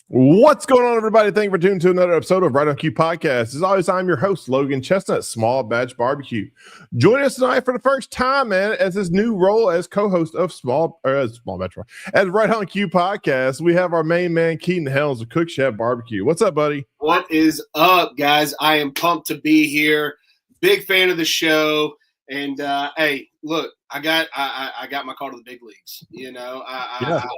What's going on, everybody? Thank you for tuning to another episode of Right on Cue Podcast. As always, I'm your host, Logan Chestnut, Small Batch Barbecue. Joining us tonight for the first time, man, as his new role as co-host of Small Batch, as Right on Cue Podcast, we have our main man, Keaton Helms of Cook Chef Barbecue. What's up, buddy? What is up, guys? I am pumped to be here. Big fan of the show. And hey, look, I got my call to the big leagues. You know,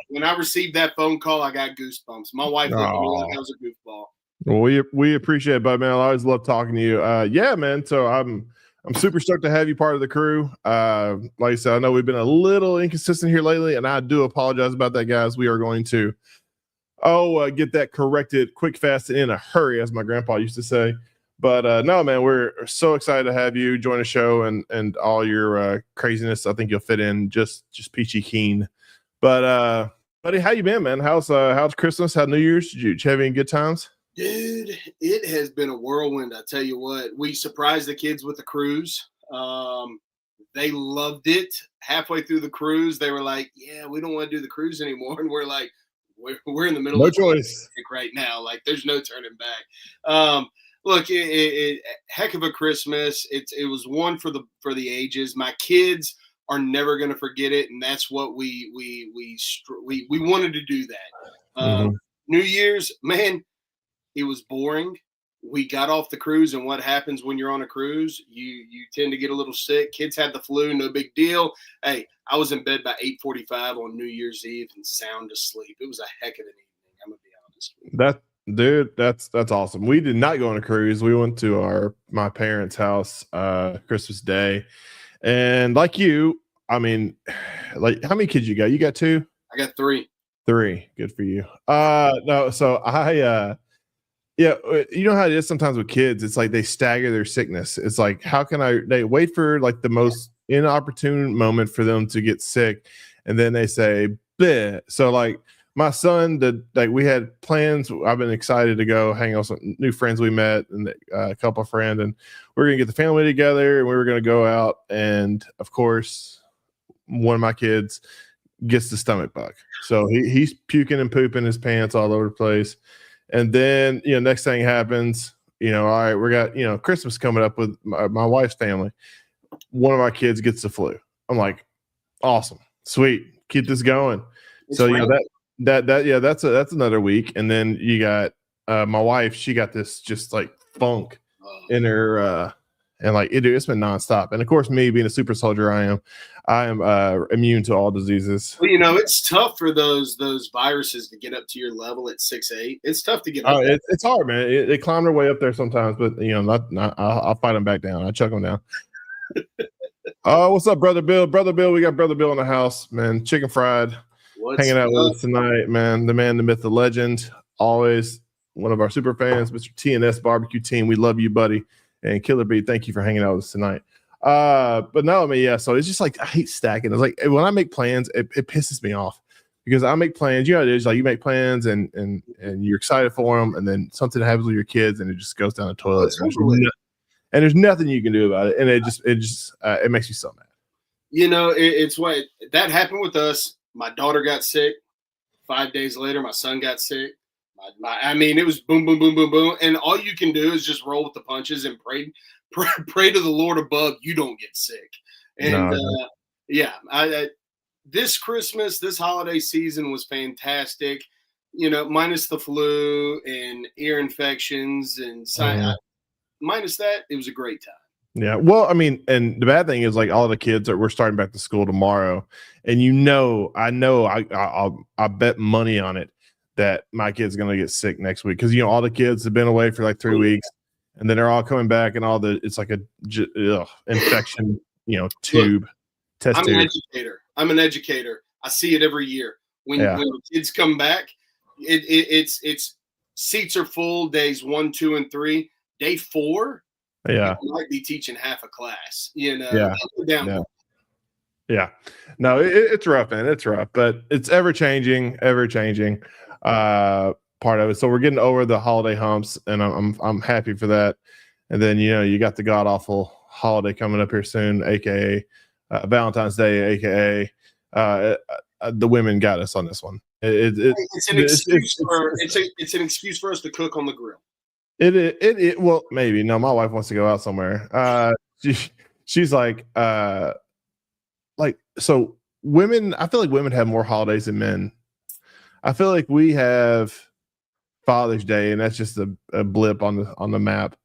when I received that phone call, I got goosebumps. My wife looked at me like I was a goofball. Well, we appreciate it, bud, man. I always love talking to you. Yeah, man. So I'm super stoked to have you part of the crew. Like I said, I know we've been a little inconsistent here lately, and I do apologize about that, guys. We are going to get that corrected quick, fast, and in a hurry, as my grandpa used to say. But no, man, we're so excited to have you join the show and all your craziness. I think you'll fit in just peachy keen. But buddy, how you been, man? How's Christmas? How New Year's? Did you have any good times? Dude, it has been a whirlwind. I tell you what, we surprised the kids with the cruise. They loved it. Halfway through the cruise, they were like, "Yeah, we don't want to do the cruise anymore." And we're like, "We're in the middle of choice right now. Like, there's no turning back." Look, heck of a Christmas. It was one for the ages. My kids are never going to forget it, and that's what we wanted to do that. New Year's, man, it was boring. We got off the cruise, and what happens when you're on a cruise? You tend to get a little sick. Kids had the flu, no big deal. Hey, I was in bed by 8:45 on New Year's Eve and sound asleep. It was a heck of an evening. I'm gonna be honest with you. Dude, that's awesome. We did not go on a cruise. We went to my parents' house Christmas Day. And like you, I mean, like, how many kids you got? You got two? I got three. Good for you. No, so yeah, you know how it is sometimes with kids. It's like they stagger their sickness. It's like, they wait for like the most inopportune moment for them to get sick, and then they say, bleh. So like, my son we had plans. I've been excited to go hang out with some new friends we met and a couple of friends, and we're going to get the family together, and we were going to go out. And of course, one of my kids gets the stomach bug. So he's puking and pooping his pants all over the place. And then, next thing happens, all right, we got, Christmas coming up with my wife's family. One of my kids gets the flu. I'm like, awesome, sweet, keep this going. It's that's another week. And then you got my wife. She got this just like funk in her, and like it's been nonstop. And of course, me being a super soldier, I am immune to all diseases. Well, it's tough for those viruses to get up to your level at 6'8". It's tough to get up. It's hard, man. They climb their way up there sometimes, but I'll fight them back down. I chuck them down. What's up, brother Bill? Brother Bill, we got brother Bill in the house, man. Chicken fried. Hanging out with us tonight, man. The man, the myth, the legend. Always one of our super fans, Mr. TNS Barbecue Team. We love you, buddy. And Killer B, thank you for hanging out with us tonight. But no, I mean, yeah. So it's just like I hate stacking. It's like when I make plans, it pisses me off because I make plans. You know, it is like you make plans and you're excited for them, and then something happens with your kids, and it just goes down the toilet. And there's nothing you can do about it, and it makes you so mad. It's what that happened with us. My daughter got sick. 5 days later, my son got sick. It was boom, boom, boom, boom, boom. And all you can do is just roll with the punches and pray to the Lord above you don't get sick. And this Christmas, this holiday season was fantastic. Minus the flu and ear infections and minus that, it was a great time. Yeah. Well, I mean, and the bad thing is like all the kids we're starting back to school tomorrow, and I bet money on it that my kid's going to get sick next week. Cause all the kids have been away for like 3 weeks, and then they're all coming back, and it's like a infection, tube. Test tube. I'm an educator. I see it every year. When the kids come back, it's seats are full days 1, 2, and 3. Day 4. Yeah, you might be teaching half a class. Yeah. No, it's rough, man. It's rough, but it's ever changing part of it. So we're getting over the holiday humps, and I'm happy for that. And then you got the god awful holiday coming up here soon, aka Valentine's Day, aka the women got us on this one. It's an excuse for it's an excuse for us to cook on the grill. Well, maybe. No, my wife wants to go out somewhere. She's like so women, I feel like women have more holidays than men. I feel like we have Father's Day, and that's just a blip on the map.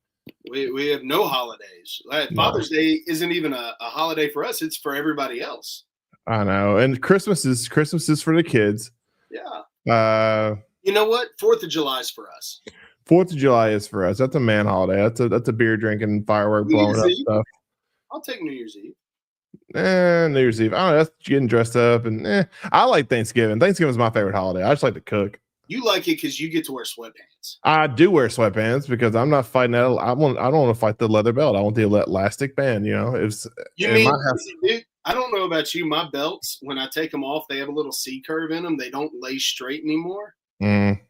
We have no holidays. Father's Day isn't even a holiday for us. It's for everybody else. I know. And Christmas is for the kids. Yeah. You know what? 4th of July is for us. 4th of July is for us. That's a man holiday. That's a beer drinking, firework blowing up stuff. I'll take New Year's Eve. New Year's Eve. I don't know. That's getting dressed up, and I like Thanksgiving. Thanksgiving is my favorite holiday. I just like to cook. You like it because you get to wear sweatpants. I do wear sweatpants because I'm not fighting that. I don't want to fight the leather belt. I want the elastic band. You know, dude, I don't know about you. My belts, when I take them off, they have a little C curve in them. They don't lay straight anymore. And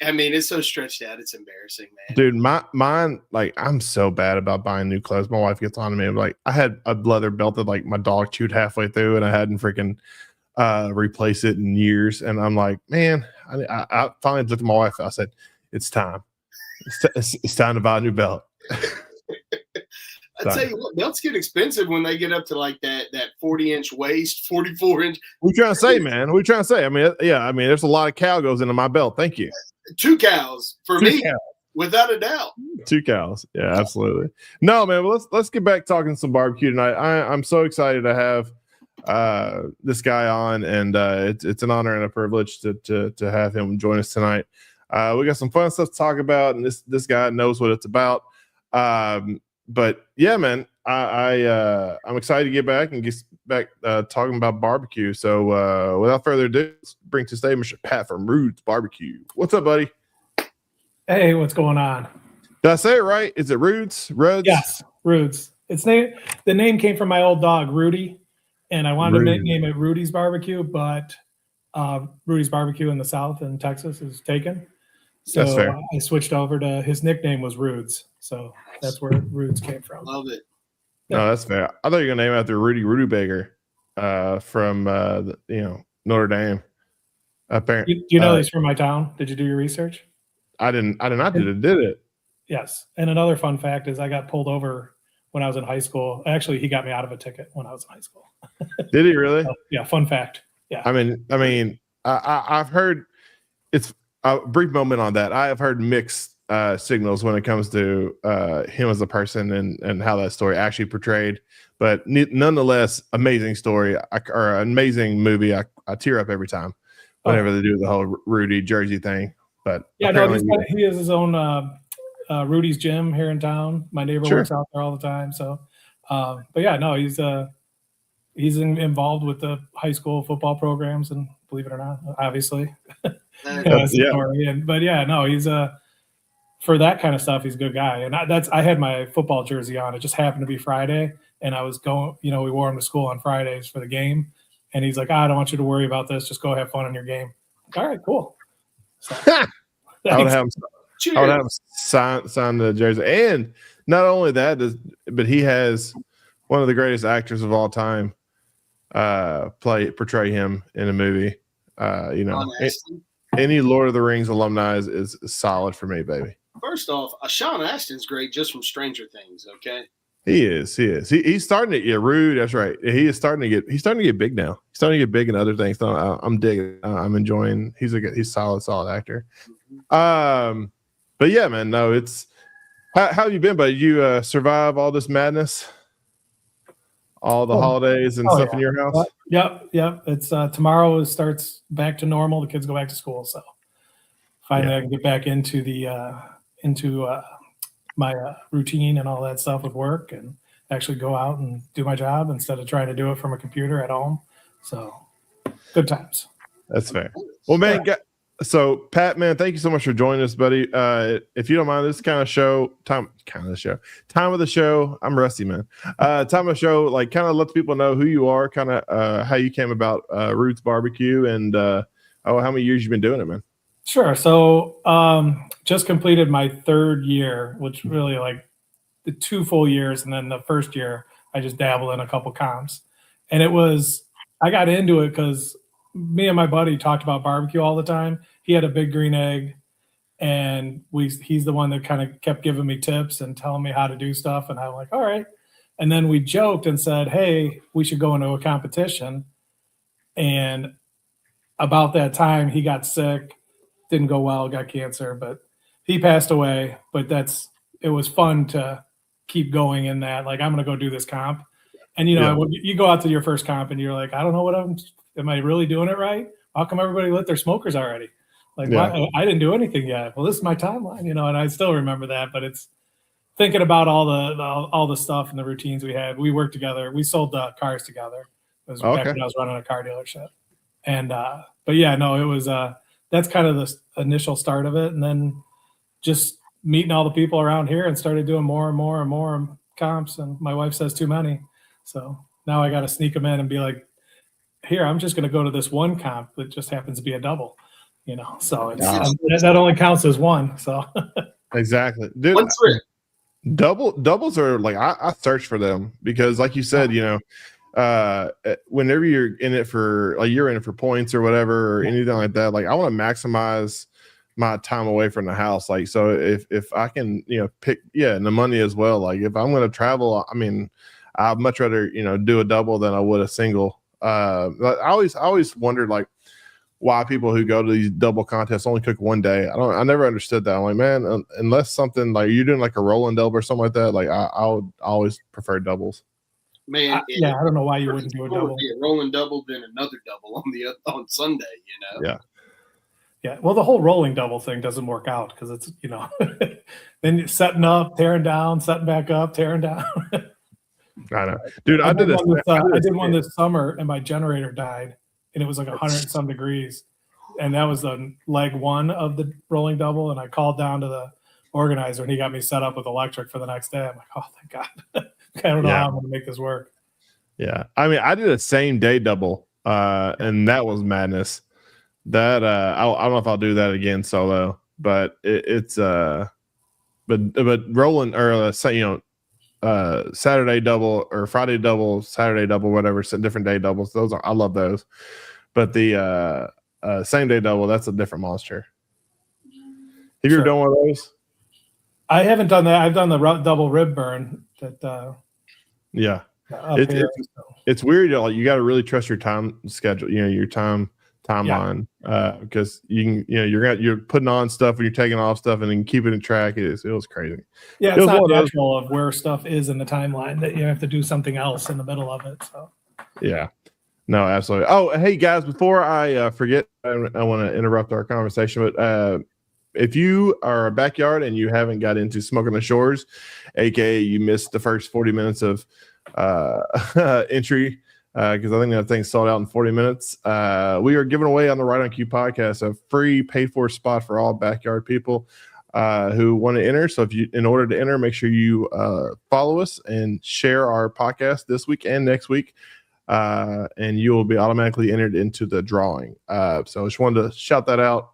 I mean, it's so stretched out. It's embarrassing, man. Dude, mine, like, I'm so bad about buying new clothes. My wife gets on to me. I'm like, I had a leather belt that like my dog chewed halfway through, and I hadn't freaking replaced it in years. And I'm like, man, I finally looked at my wife. I said, it's time. It's time to buy a new belt. I tell you what, belts get expensive when they get up to like that 40-inch waist, 44-inch. What you trying to say, man? What you trying to say? I mean, there's a lot of cow goes into my belt. Thank you. 2 cows for me, without a doubt. 2 cows. Yeah, absolutely. No, man, but let's get back talking some barbecue tonight. I'm so excited to have this guy on, and it's an honor and a privilege to have him join us tonight. We got some fun stuff to talk about, and this guy knows what it's about. But yeah, man, I'm excited to get back and get back talking about barbecue. So without further ado, let's bring to stage Mr. Pat from Rude's Barbecue. What's up, buddy? Hey, what's going on? Did I say it right? Is it Rude's? Rude's? Yes, Rude's. The name came from my old dog, Rudy, and I wanted to name it Rudy's Barbecue, but Rudy's Barbecue in the South in Texas is taken. So that's fair. I switched over to his nickname was Rude's. So that's where Rude's came from. Love it. No, that's fair. I thought you were gonna name it after Rudy Rudebaker from Notre Dame. Apparently, do you know he's from my town? Did you do your research? I did not did it. Yes. And another fun fact is I got pulled over when I was in high school. Actually, he got me out of a ticket when I was in high school. Did he really? So, yeah, fun fact. Yeah. I mean, I've heard it's a brief moment on that. I have heard mixed signals when it comes to him as a person and how that story actually portrayed. But nonetheless, amazing story or amazing movie. I tear up every time whenever they do the whole Rudy jersey thing. But yeah, no, he has his own Rudy's gym here in town. My neighbor works out there all the time. So, but yeah, no, he's involved with the high school football programs, and believe it or not, obviously, but yeah, no, he's for that kind of stuff, he's a good guy. And I had my football jersey on. It just happened to be Friday, and I was going. We wore him to school on Fridays for the game, and he's like, I don't want you to worry about this. Just go have fun in your game. All right, cool. So, I would have him sign the jersey, and not only that, but he has one of the greatest actors of all time portray him in a movie. Any Lord of the Rings alumni is solid for me, baby. First off, Sean Astin's great just from Stranger Things. Okay, he is. He's starting to get rude. That's right. He's starting to get big now. He's starting to get big in other things. So I'm digging. I'm enjoying. He's solid actor. But yeah, man. No, it's how have you been, buddy? You survive all this madness, all the holidays and stuff in your house? Yep. It's tomorrow starts back to normal. The kids go back to school, so finally I can get back into my routine and all that stuff with work, and actually go out and do my job instead of trying to do it from a computer at home. So good times. That's fair. Well, man, so Pat, man, thank you so much for joining us, buddy. If you don't mind, this time of the show. I'm rusty, man. Time of the show, like, kind of let the people know who you are, kind of how you came about Rude's Barbecue, and how many years you've been doing it, man. Sure. So just completed my 3rd year, which really like the 2 full years, and then the first year I just dabbled in a couple comps, and I got into it because me and my buddy talked about barbecue all the time. He had a big green egg, and he's the one that kind of kept giving me tips and telling me how to do stuff. And I'm like, all right. And then we joked and said, hey, we should go into a competition. And about that time, he got sick, didn't go well, got cancer, but he passed away. But it was fun to keep going in that. Like, I'm going to go do this comp. And, you go out to your first comp and you're like, I don't know am I really doing it right? How come everybody lit their smokers already? Like, why, I didn't do anything yet. Well, this is my timeline, and I still remember that. But it's thinking about all the stuff and the routines we had. We worked together. We sold cars together. It was back when I was running a car dealership. And but yeah, no, it was that's kind of the initial start of it, and then just meeting all the people around here and started doing more and more and more comps. And my wife says too many, so now I got to sneak them in and be like, here, I'm just going to go to this one comp that just happens to be a double. So that only counts as one. So exactly, dude. Doubles are like I search for them because, like you said, whenever you're in it for points or whatever or anything like that, like I want to maximize my time away from the house. Like, so if I can, pick and the money as well. Like if I'm going to travel, I mean, I'd much rather do a double than I would a single. I always wondered like why people who go to these double contests only cook one day. I never understood that. I'm like, man, unless something like you're doing like a rolling double or something like that, like I would always prefer doubles. Man, I don't know why you wouldn't do a double. Be a rolling double, then another double on Sunday. Yeah. Well, the whole rolling double thing doesn't work out because it's then you're setting up, tearing down, setting back up, tearing down. I know, dude. I did one this summer, and my generator died. And it was like 100 some degrees. And that was the leg one of the rolling double. And I called down to the organizer and he got me set up with electric for the next day. I'm like, oh, thank God. I don't know how I'm going to make this work. Yeah. I mean, I did a same day double and that was madness. That I don't know if I'll do that again solo, but it's but rolling or Saturday double or Friday double, Saturday double, whatever, different day doubles. I love those. But the same day double, that's a different monster. Have you ever done one of those? I haven't done that. I've done the double rib burn. It's weird. You got to really trust your time schedule. Your timeline because you're putting on stuff and you're taking off stuff and then keeping it track. It was crazy. Yeah, it's not natural of where stuff is in the timeline that you have to do something else in the middle of it. So yeah, no, absolutely. Oh, hey guys, before I forget, I want to interrupt our conversation, but if you are a backyard and you haven't got into Smoking the Shores, aka you missed the first 40 minutes of entry. Because I think that thing sold out in 40 minutes. We are giving away on the Right on Cue podcast a free paid-for spot for all backyard people who want to enter. So in order to enter, make sure you follow us and share our podcast this week and next week, and you will be automatically entered into the drawing. So I just wanted to shout that out.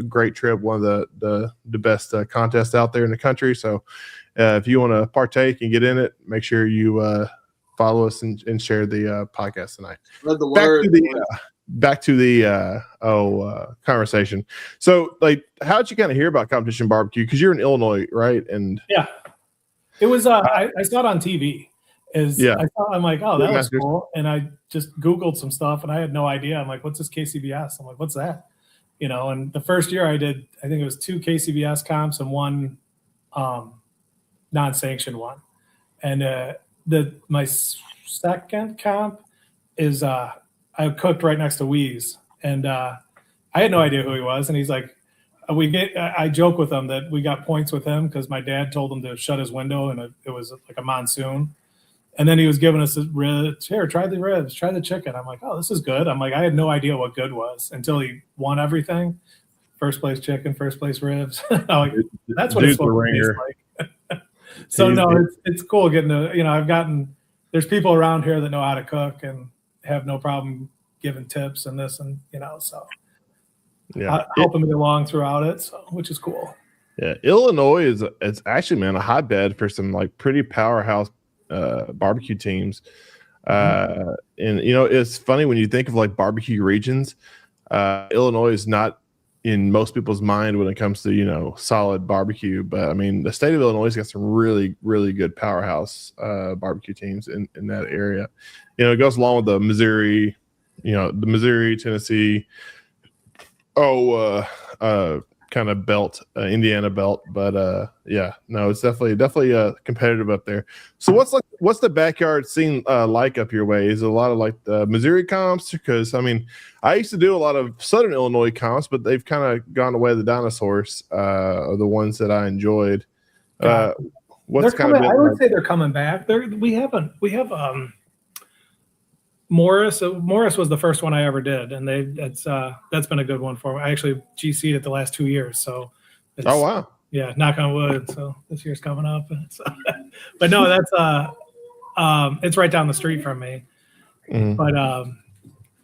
Great trip, one of the best contests out there in the country. So if you want to partake and get in it, make sure you follow us and share the podcast tonight. Back to the conversation. So, like, how did you kind of hear about Competition Barbecue? Because you're in Illinois, right? And yeah, it was. I saw it on TV. I'm like, oh, that was cool. And I just Googled some stuff, and I had no idea. I'm like, what's this KCBS? I'm like, what's that? And the first year I did, I think it was 2 KCBS comps and 1 non-sanctioned one, and my second comp is I cooked right next to Weeze, and I had no idea who he was, and he's like, I joke with him that we got points with him because my dad told him to shut his window, and it was like a monsoon, and then he was giving us ribs. Here, try the ribs, try the chicken. I'm like, oh, this is good. I'm like, I had no idea what good was until he won everything. First place chicken, first place ribs. I'm like, that's what it's supposed to taste like. So it's cool getting to, there's people around here that know how to cook and have no problem giving tips and this and, so helping me along throughout it. So, which is cool. Yeah. Illinois it's actually, man, a hotbed for some like pretty powerhouse barbecue teams. And it's funny when you think of like barbecue regions. Illinois is not in most people's mind when it comes to solid barbecue, but I mean the state of Illinois has got some really really good powerhouse barbecue teams in that area. It goes along with the Missouri, Tennessee, kind of belt, Indiana belt, but it's definitely competitive up there. So what's the backyard scene like up your way? Is it a lot of like the Missouri comps? Because I mean, I used to do a lot of Southern Illinois comps, but they've kind of gone away. The dinosaurs are the ones that I enjoyed. What's kind of I would say they're coming back. We have Morris. Morris was the first one I ever did, and that's been a good one for me. I actually GC'd it the last 2 years, so oh wow, yeah, knock on wood. So this year's coming up, so, but no, that's it's right down the street from me. Mm-hmm. But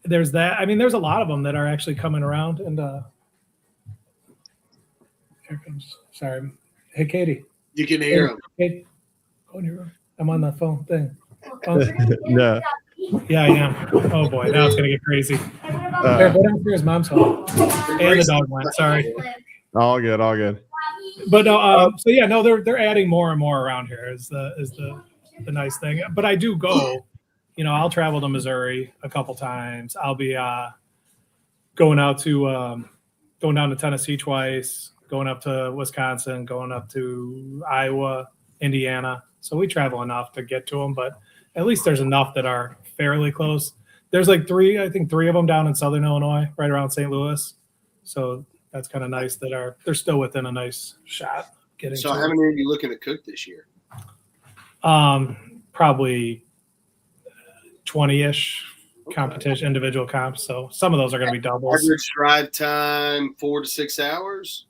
there's that. I mean, there's a lot of them that are actually coming around, and here comes. Sorry, hey Katie, you can hear him. Hey, go in your room. I'm on the phone thing. No. Yeah, I am. Oh boy, now it's gonna get crazy. Here, go downstairs, mom's home. And the dog went. Sorry. All good. But no, so yeah, no, they're adding more and more around here. Is the nice thing. But I do go. I'll travel to Missouri a couple times. I'll be going down to Tennessee twice, going up to Wisconsin, going up to Iowa, Indiana. So we travel enough to get to them, but at least there's enough that are fairly close. There's like three of them down in Southern Illinois, right around St. Louis. So that's kind of nice that they're still within a nice shot. So how many are you looking to cook this year? Probably 20-ish competition, individual comps. So some of those are going to be doubles. Average drive time 4 to 6 hours.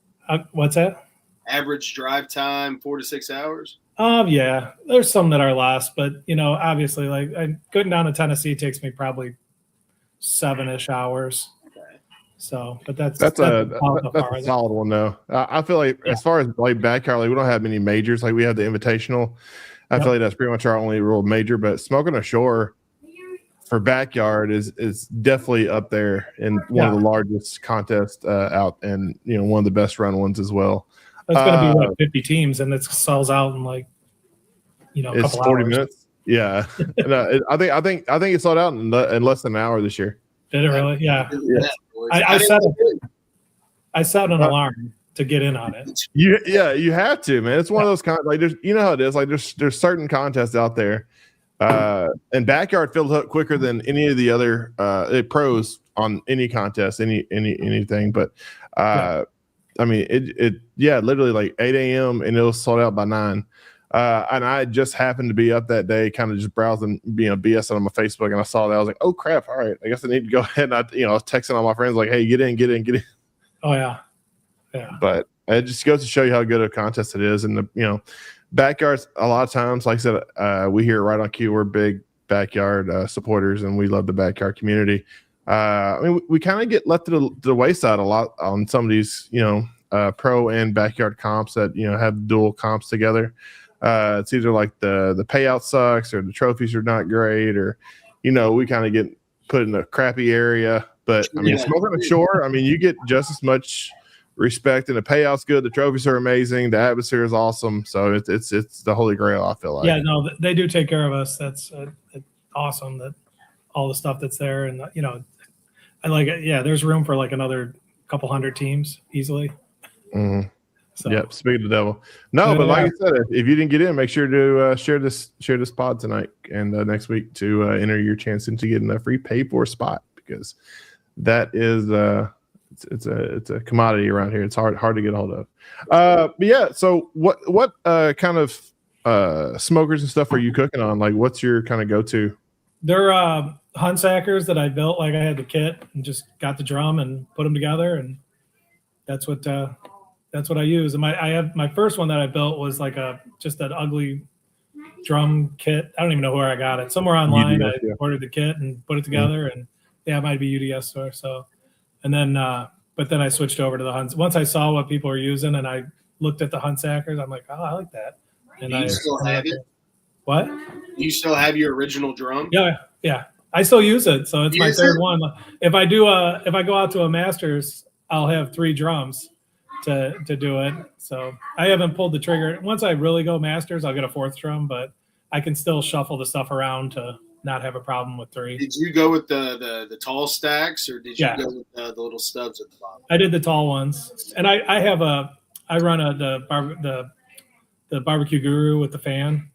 What's that? Average drive time 4 to 6 hours. Yeah, there's some that are less, but obviously, like going down to Tennessee takes me probably 7-ish hours. Okay. So, but that's a solid one though. I feel like as far as like backyard, like we don't have many majors. Like we have the Invitational. I feel like that's pretty much our only real major. But Smoking Ashore for backyard is definitely up there in one of the largest contests out, and one of the best run ones as well. That's going to be like 50 teams, and it sells out in like a it's couple 40 hours. Minutes. Yeah, no, I think it sold out in less than an hour this year. Did it really? Yeah. I set an alarm to get in on it. You have to, man. It's one of those like there's how it is. Like there's certain contests out there, and backyard fills up quicker than any of the other pros on any contest, anything. But I mean, it literally like 8 a.m. and it was sold out by 9. And I just happened to be up that day, kind of just browsing, BS on my Facebook, and I saw that. I was like, "Oh crap! All right, I guess I need to go ahead." And I was texting all my friends like, "Hey, get in." Oh yeah. But it just goes to show you how good a contest it is, and the backyards. A lot of times, like I said, we here right on cue. We're big backyard supporters, and we love the backyard community. I mean, we kind of get left to the wayside a lot on some of these, pro and backyard comps that have dual comps together. It's either like the payout sucks, or the trophies are not great, or we kind of get put in a crappy area. But I mean, Smoking Ashore, I mean, you get just as much respect, and the payout's good. The trophies are amazing. The atmosphere is awesome. So it's the holy grail, I feel like. Yeah, no, they do take care of us. That's awesome. That all the stuff that's there, and I like it. Yeah, there's room for like another couple hundred teams easily. Mm-hmm. So. Yep. Speak of the devil. No, but like I said, if you didn't get in, make sure to share this pod tonight and next week to enter your chance into getting a free paid for spot, because that is it's a commodity around here. It's hard to get a hold of. But yeah. So what kind of smokers and stuff are you cooking on? Like, what's your kind of go to? They're Hunsackers that I built. Like I had the kit and just got the drum and put them together, and that's what I use. And I have my first one that I built was like just that ugly drum kit. I don't even know where I got it. Somewhere online. UDS, I ordered the kit and put it together, and it might be UDS store. So, and then but then I switched over to the Hunts. Once I saw what people were using and I looked at the Hunsackers, I'm like, oh, I like that. And you still have it? What? Do you still have your original drum? Yeah. I still use it, so it's my third one. If I go out to a Masters, I'll have 3 drums to do it. So I haven't pulled the trigger. Once I really go Masters, I'll get a 4th drum, but I can still shuffle the stuff around to not have a problem with 3. Did you go with the tall stacks, or did you go with the little stubs at the bottom? I did the tall ones, and I run the barbecue guru with the fan.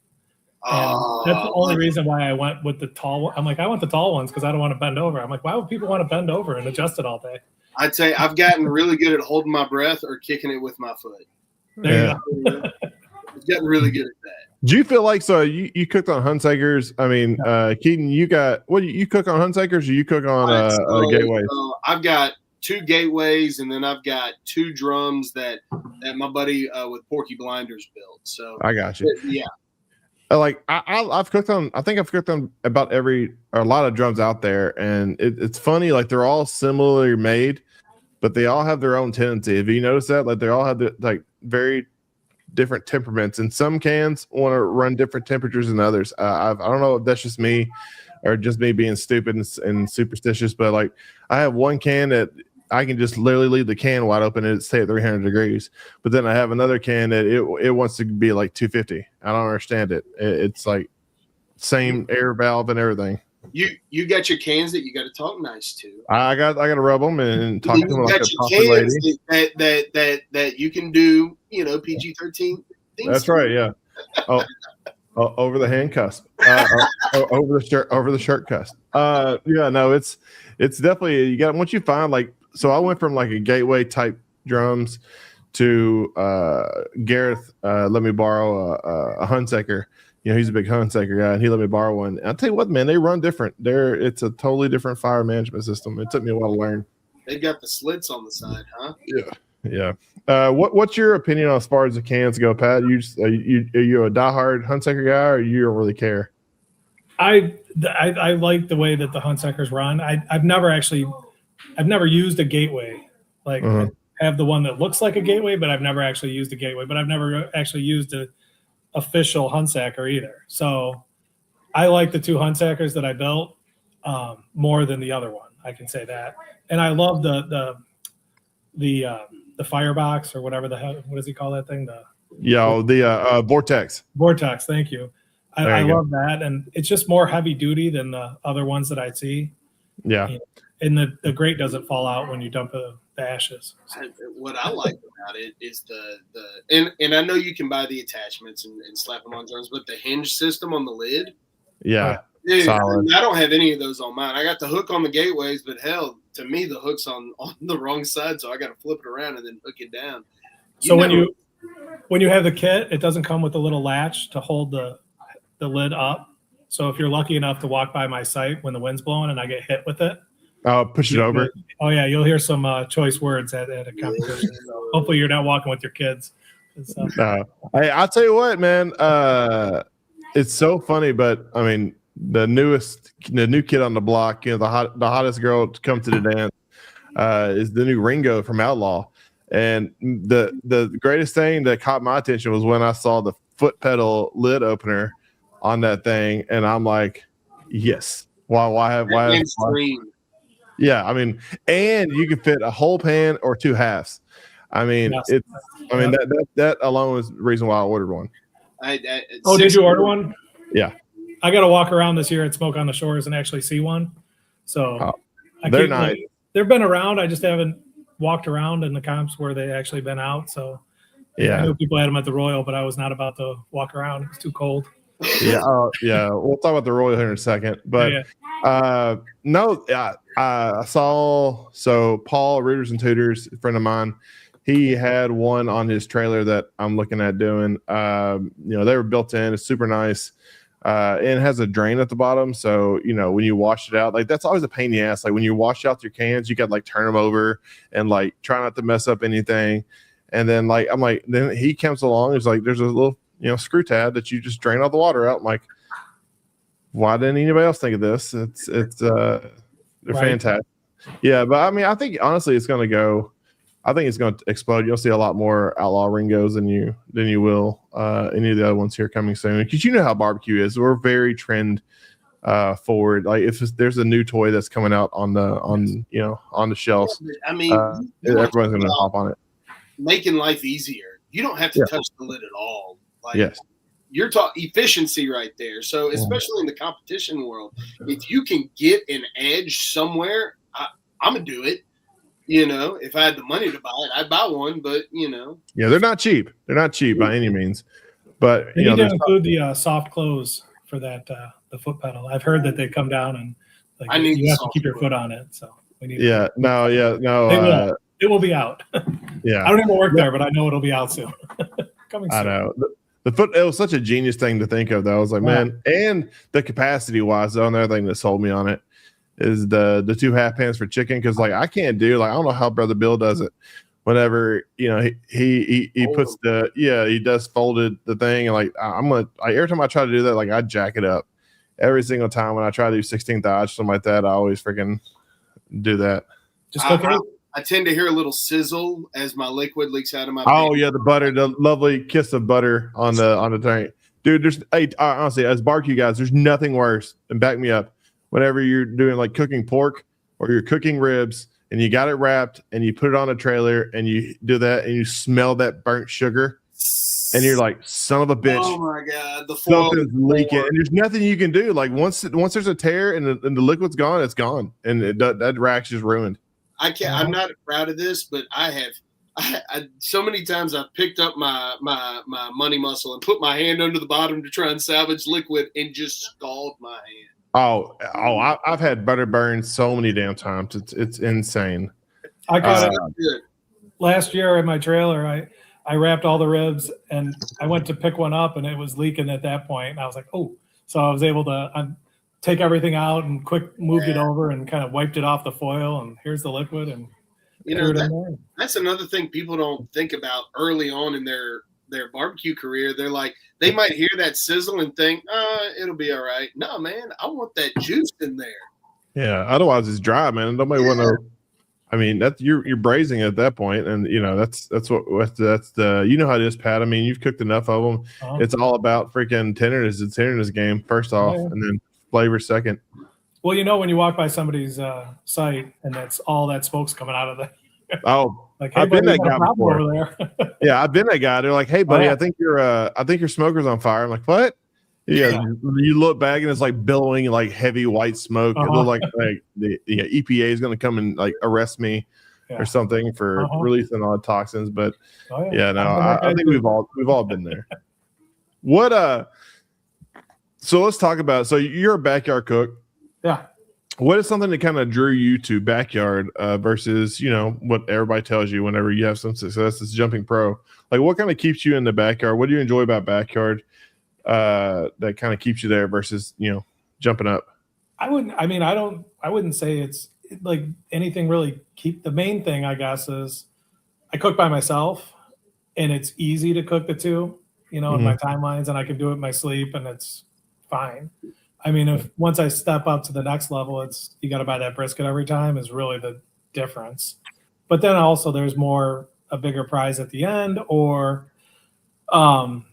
And that's the only reason why I went with the tall one. I'm like, I want the tall ones because I don't want to bend over. I'm like, why would people want to bend over and adjust it all day? I'd say I've gotten really good at holding my breath or kicking it with my foot. There you go. I've gotten really good at that. Do you feel like you cooked on Huntsakers? I mean, Keaton, you cook on Huntsakers or you cook on Gateways? I've got 2 Gateways, and then I've got 2 drums that my buddy with Porky Blinders built. So I got you. Yeah. Like I've cooked on, I think I've cooked on about a lot of drums out there, and it's funny, like they're all similarly made, but they all have their own tendency. Have you noticed that? Like they all have like very different temperaments, and some cans want to run different temperatures than others. I don't know if that's just me or just me being stupid and superstitious, but like I have one can that I can just literally leave the can wide open and it stay at 300 degrees. But then I have another can that it wants to be like 250. I don't understand it. It's like same air valve and everything. You got your cans that you got to talk nice to. I got to rub them and talk to them like a talking lady. That you can do, PG-13. That's right. Yeah. Over the hand cusp. Over the shirt cusp. Yeah. No, it's definitely, you got, once you find like. So I went from like a Gateway type drums to Gareth let me borrow a Hunsaker. He's a big Hunsaker guy, and he let me borrow one. And I'll tell you what, man, they run different. It's a totally different fire management system. It took me a while to learn. They've got the slits on the side, huh? Yeah. What's your opinion as far as the cans go, Pat? Are you a diehard Hunsaker guy, or you don't really care? I like the way that the Hunsakers run. I've never used a Gateway. Like I have the one that looks like a Gateway, but I've never actually used a Gateway. But I've never actually used an official Hunsaker either. So I like the 2 Hunsakers that I built more than the other one. I can say that. And I love the firebox or whatever the hell. What does he call that thing? The Vortex. Vortex. Thank you. I love that, and it's just more heavy duty than the other ones that I see. Yeah. And the grate doesn't fall out when you dump the ashes. What I like about it is and I know you can buy the attachments and slap them on drums, but the hinge system on the lid. Yeah. Solid. I don't have any of those on mine. I got the hook on the Gateways, but hell, to me the hook's on the wrong side, so I got to flip it around and then hook it down. When you have the kit, it doesn't come with a little latch to hold the lid up. So if you're lucky enough to walk by my site when the wind's blowing and I get hit with it, push it over. Oh yeah, you'll hear some choice words at a competition. So hopefully you're not walking with your kids. Hey, I'll tell you what, man. It's so funny, but I mean, the new kid on the block, the hottest girl to come to the dance, is the new Ringo from Outlaw. And the greatest thing that caught my attention was when I saw the foot pedal lid opener on that thing, and I'm like, yes. Why? Yeah, I mean, and you can fit a whole pan or 2 halves. I mean, that alone is the reason why I ordered one. Did you order one? Yeah. I got to walk around this year at Smoke on the Shores and actually see one. So they're nice. They've been around. I just haven't walked around in the comps where they actually been out. So yeah, I know people had them at the Royal, but I was not about to walk around. It was too cold. Yeah. We'll talk about the Royal here in a second. But I saw, so Paul Rooters and Tutors, a friend of mine, he had one on his trailer that I'm looking at doing. They were built in. It's super nice. And it has a drain at the bottom. So, when you wash it out, like that's always a pain in the ass. Like when you wash out your cans, you got to like turn them over and like try not to mess up anything. And then then he comes along. It's like, there's a little, screw tab that you just drain all the water out. I'm like, why didn't anybody else think of this? They're fantastic. Yeah. But I mean, I think honestly, it's going to go I think it's going to explode. You'll see a lot more Outlaw Ringos than you will any of the other ones here coming soon. Because you know how barbecue is. We're very trend forward. Like if there's a new toy that's coming out on the shelves, I mean, everyone's going to hop on it. Making life easier. You don't have to touch the lid at all. Like, yes. You're talking efficiency right there. So especially in the competition world, if you can get an edge somewhere, I'm gonna do it. You know, if I had the money to buy it, I'd buy one. But yeah, they're not cheap. They're not cheap by any means. But you need to include the soft close for that the foot pedal. I've heard that they come down and you have to keep your foot on it. So we need. No. It will be out. Yeah, I don't even work there, but I know it'll be out soon. Coming soon. I know. The foot, it was such a genius thing to think of, though. I was like, man, and the capacity wise, though, another thing that sold me on it is the 2 half pans for chicken. Cause like, I can't do, like, I don't know how Brother Bill does it. Whenever, he puts he does folded the thing. And like, every time I try to do that, like I jack it up every single time when I try to do 16th thigh, something like that. I always freaking do that. Just cook it. I tend to hear a little sizzle as my liquid leaks out of my. Oh yeah, the butter, the lovely kiss of butter on the tank, dude. There's honestly, as barbecue guys, there's nothing worse. And back me up. Whenever you're doing like cooking pork or you're cooking ribs and you got it wrapped and you put it on a trailer and you do that and you smell that burnt sugar and you're like, son of a bitch. Oh my god, the foil something's leaking and there's nothing you can do. Like once there's a tear and the liquid's gone, it's gone, and that rack's just ruined. I can't. I'm not proud of this, but I so many times I've picked up my money muscle and put my hand under the bottom to try and salvage liquid and just scald my hand. I've had butter burns so many damn times. It's insane. I got it last year in my trailer. I wrapped all the ribs and I went to pick one up and it was leaking at that point. And I was like, oh, so I was able to take everything out and quick moved it over and kind of wiped it off the foil. And here's the liquid. And that's another thing people don't think about early on in their barbecue career. They're like, they might hear that sizzle and think, it'll be all right. No, man, I want that juice in there. Yeah, otherwise it's dry, man. Nobody want to. I mean, that's you're braising at that point, and that's the you know how it is, Pat. I mean, you've cooked enough of them. Uh-huh. It's all about freaking tenderness. It's tenderness game first off, and then flavor second. Well, when you walk by somebody's site and that's all that smoke's coming out of there. Oh, like, hey, I've been that guy before. Over there. Yeah, I've been that guy. They're like, "Hey, buddy, I think your smoker's on fire." I'm like, "What?" Yeah, you look back and it's like billowing like heavy white smoke. It looked like the EPA is going to come and like arrest me or something for releasing all the toxins. But I think we've all been there. What So let's talk about. So you're a backyard cook. Yeah. What is something that kind of drew you to backyard versus what everybody tells you whenever you have some success is jumping pro? Like what kind of keeps you in the backyard? What do you enjoy about backyard that kind of keeps you there versus jumping up? I wouldn't say it's like anything really. The main thing I guess is I cook by myself and it's easy to cook the two in my timelines, and I can do it in my sleep and it's fine. I mean, once I step up to the next level, it's you got to buy that brisket every time is really the difference. But then also there's a bigger prize at the end, or I'm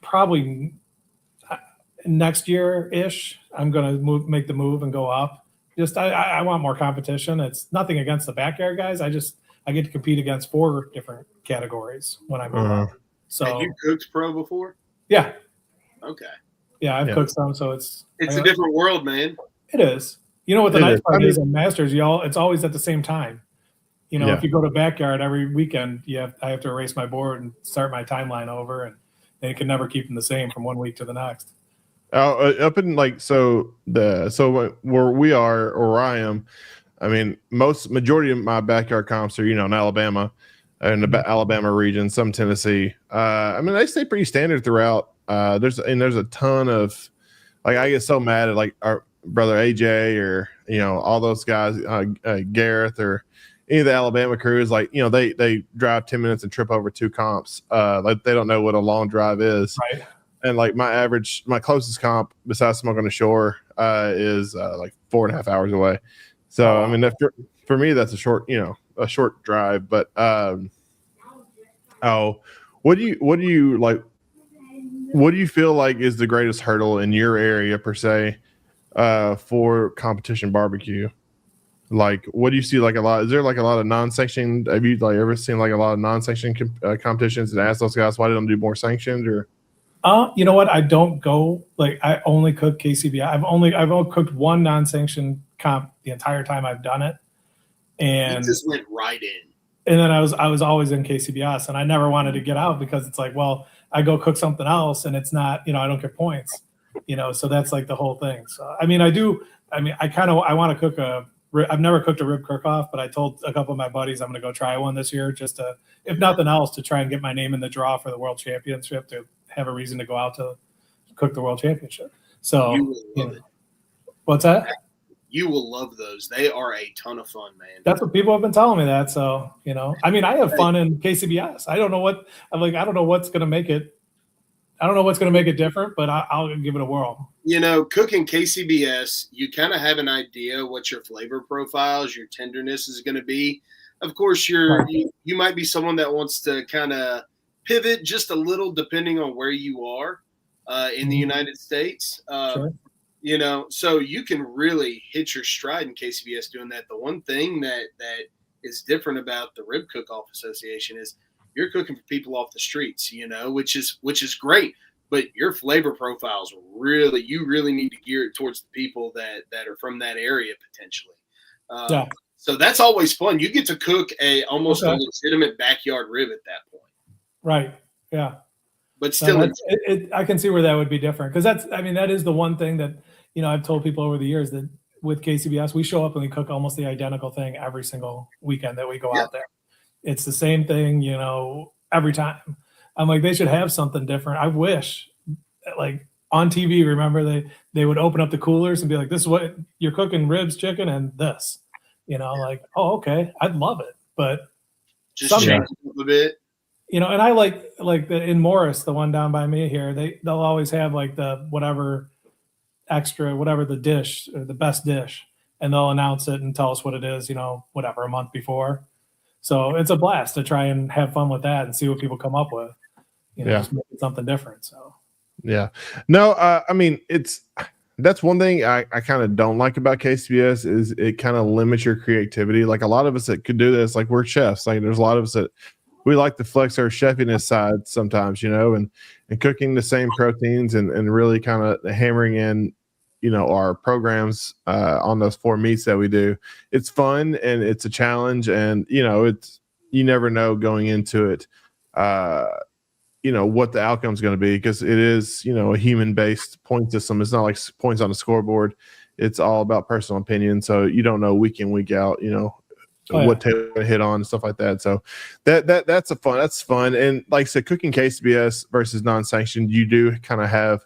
probably next year ish. I'm gonna make the move and go up. Just I want more competition. It's nothing against the backyard guys. I get to compete against 4 different categories when I move up. So have you cooked pro before? Yeah. Okay. Yeah, I've cooked some, so it's a different world, man. It is. What the nice part is in Masters, it's always at the same time. If you go to backyard every weekend, I have to erase my board and start my timeline over, and it can never keep them the same from one week to the next. Up in where we are or where I am, I mean, majority of my backyard comps are in Alabama, in the Alabama region, some Tennessee. I mean, they stay pretty standard throughout. There's a ton of I get so mad at like our brother AJ or all those guys, Gareth or any of the Alabama crews. Like they drive 10 minutes and trip over 2 comps. Like they don't know what a long drive is. Right. And like my closest comp besides Smoke on the Shore is like 4.5 hours away. So I mean, for me, that's a short a short drive, but what do you like? What do you feel like is the greatest hurdle in your area per se for competition barbecue? Like, what do you see like a lot? Is there like a lot of non-sanctioned? Have you like ever seen like a lot of non-sanctioned competitions and ask those guys why they don't do more sanctioned or? You know what? I don't go like I only cook KCBI. I've only cooked one non-sanctioned comp the entire time I've done it, and He just went right in. And then I was always in KCBS, and I never wanted to get out because it's like, well, I go cook something else, and it's not, I don't get points, So that's like the whole thing. So I mean, I want to cook I've never cooked a rib cook-off, but I told a couple of my buddies I'm going to go try one this year, just to, if nothing else, to try and get my name in the draw for the World Championship, to have a reason to go out to cook the World Championship. So you will love it. What's that? You will love those. They are a ton of fun, man. That's what people have been telling me that. So, I mean, I have fun in KCBS. I don't know what's going to make it. I don't know what's going to make it different, but I'll give it a whirl. Cooking KCBS, you kind of have an idea what your flavor profiles, your tenderness is going to be. Of course, you might be someone that wants to kind of pivot just a little depending on where you are in the United States. Sure. So you can really hit your stride in KCBS doing that. The one thing that is different about the Rib Cook-Off Association is you're cooking for people off the streets, which is great. But your flavor profiles you really need to gear it towards the people that are from that area potentially. Yeah. So that's always fun. You get to cook almost a legitimate backyard rib at that point. Right. Yeah. But still, I can see where that would be different, because that is the one thing that I've told people over the years, that with KCBS we show up and we cook almost the identical thing every single weekend that we go out there. It's the same thing, every time. I'm like, they should have something different. I wish, like on TV, remember they would open up the coolers and be like, this is what you're cooking: ribs, chicken, and this. Like, oh, okay, I'd love it, but just change it a bit. And I like in Morris, the one down by me here, they'll always have like the whatever the dish or the best dish, and they'll announce it and tell us what it is, whatever, a month before. So it's a blast to try and have fun with that and see what people come up with, just make it something different. So yeah, no, I mean, that's one thing I kind of don't like about KCBS is it kind of limits your creativity. Like a lot of us that could do this, like we're chefs, like there's a lot of us that we like to flex our chefiness side sometimes, and cooking the same proteins and really kind of hammering in, our programs on those 4 meats that we do. It's fun and it's a challenge, and you never know going into it, what the outcome is going to be, because it is, a human-based point system. It's not like points on a scoreboard. It's all about personal opinion. So you don't know week in, week out, what table to hit on and stuff like that. So that's fun. And like I said, cooking KCBS versus non-sanctioned, you do kind of have,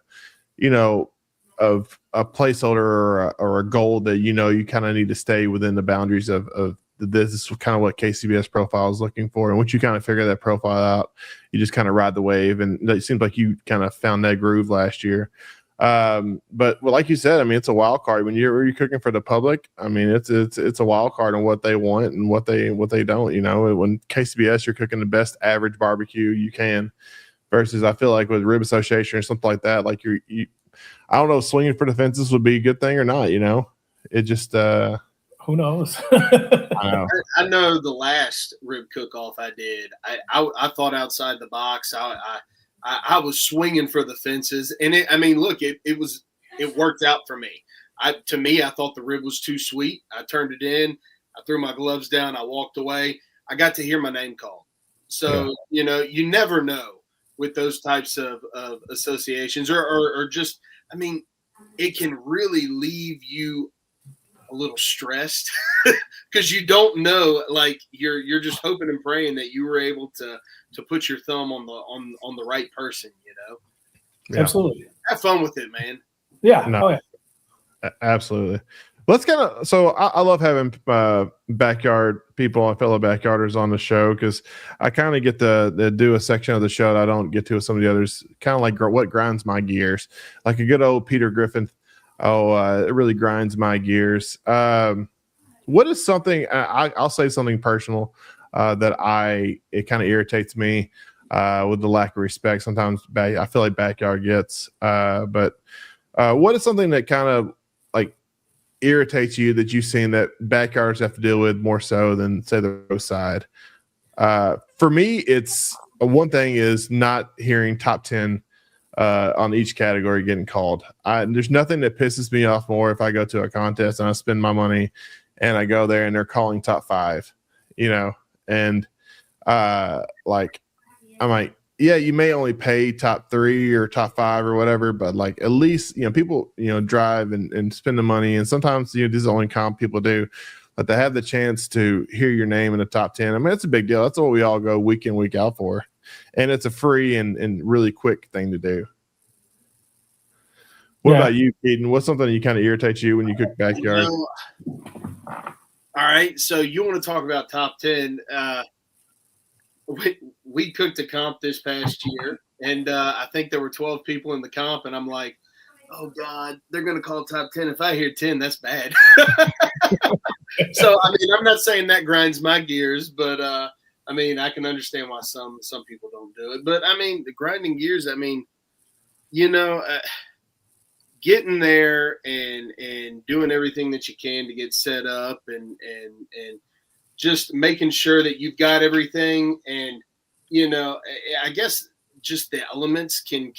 of a placeholder or a goal that you kind of need to stay within the boundaries of this is kind of what KCBS profile is looking for. And once you kind of figure that profile out, you just kind of ride the wave. And it seems like you kind of found that groove last year. But like you said, I mean, it's a wild card when you're cooking for the public. I mean, it's a wild card on what they want and what they don't. When KCBS, you're cooking the best average barbecue you can, versus I feel like with Rib Association or something like that, like I don't know, swinging for the fences would be a good thing or not. It just who knows. I know the last Rib Cook-Off I did, I thought outside the box. I was swinging for the fences, and it worked out for me. I thought the rib was too sweet. I turned it in. I threw my gloves down. I walked away. I got to hear my name called. So, you never know with those types of associations or just, it can really leave you a little stressed because you don't know, like you're just hoping and praying that you were able to put your thumb on the right person, Yeah. Absolutely. Have fun with it, man. Yeah. No. Oh, yeah. Absolutely. Let's so I love having backyard people and fellow backyarders on the show, because I kind of get to do a section of the show that I don't get to with some of the others, kind of like what grinds my gears, like a good old Peter Griffin. It really grinds my gears. What what is something I'll say something personal that it kind of irritates me with the lack of respect. Sometimes I feel like backyard gets, but what is something that kind of like irritates you that you've seen that backyards have to deal with more so than say the roadside? For me, it's one thing is not hearing top 10 on each category getting called. There's nothing that pisses me off more if I go to a contest and I spend my money and I go there and they're calling top 5, and like I'm like, yeah, you may only pay top 3 or top 5 or whatever, but like at least people drive and spend the money, and sometimes this is the only comp people do, but they have the chance to hear your name in the top 10. I mean, it's a big deal. That's what we all go week in, week out for, and it's a free and really quick thing to do. What about you, Keaton? What's something that kind of irritates you when you cook backyard? All right, so you want to talk about top 10? We cooked a comp this past year, and I think there were 12 people in the comp, and I'm like, oh God, they're going to call top 10. If I hear 10, that's bad. So, I mean, I'm not saying that grinds my gears, but I mean, I can understand why some people don't do it. But I mean, the grinding gears, I mean, getting there and doing everything that you can to get set up and just making sure that you've got everything. And, I guess just the elements can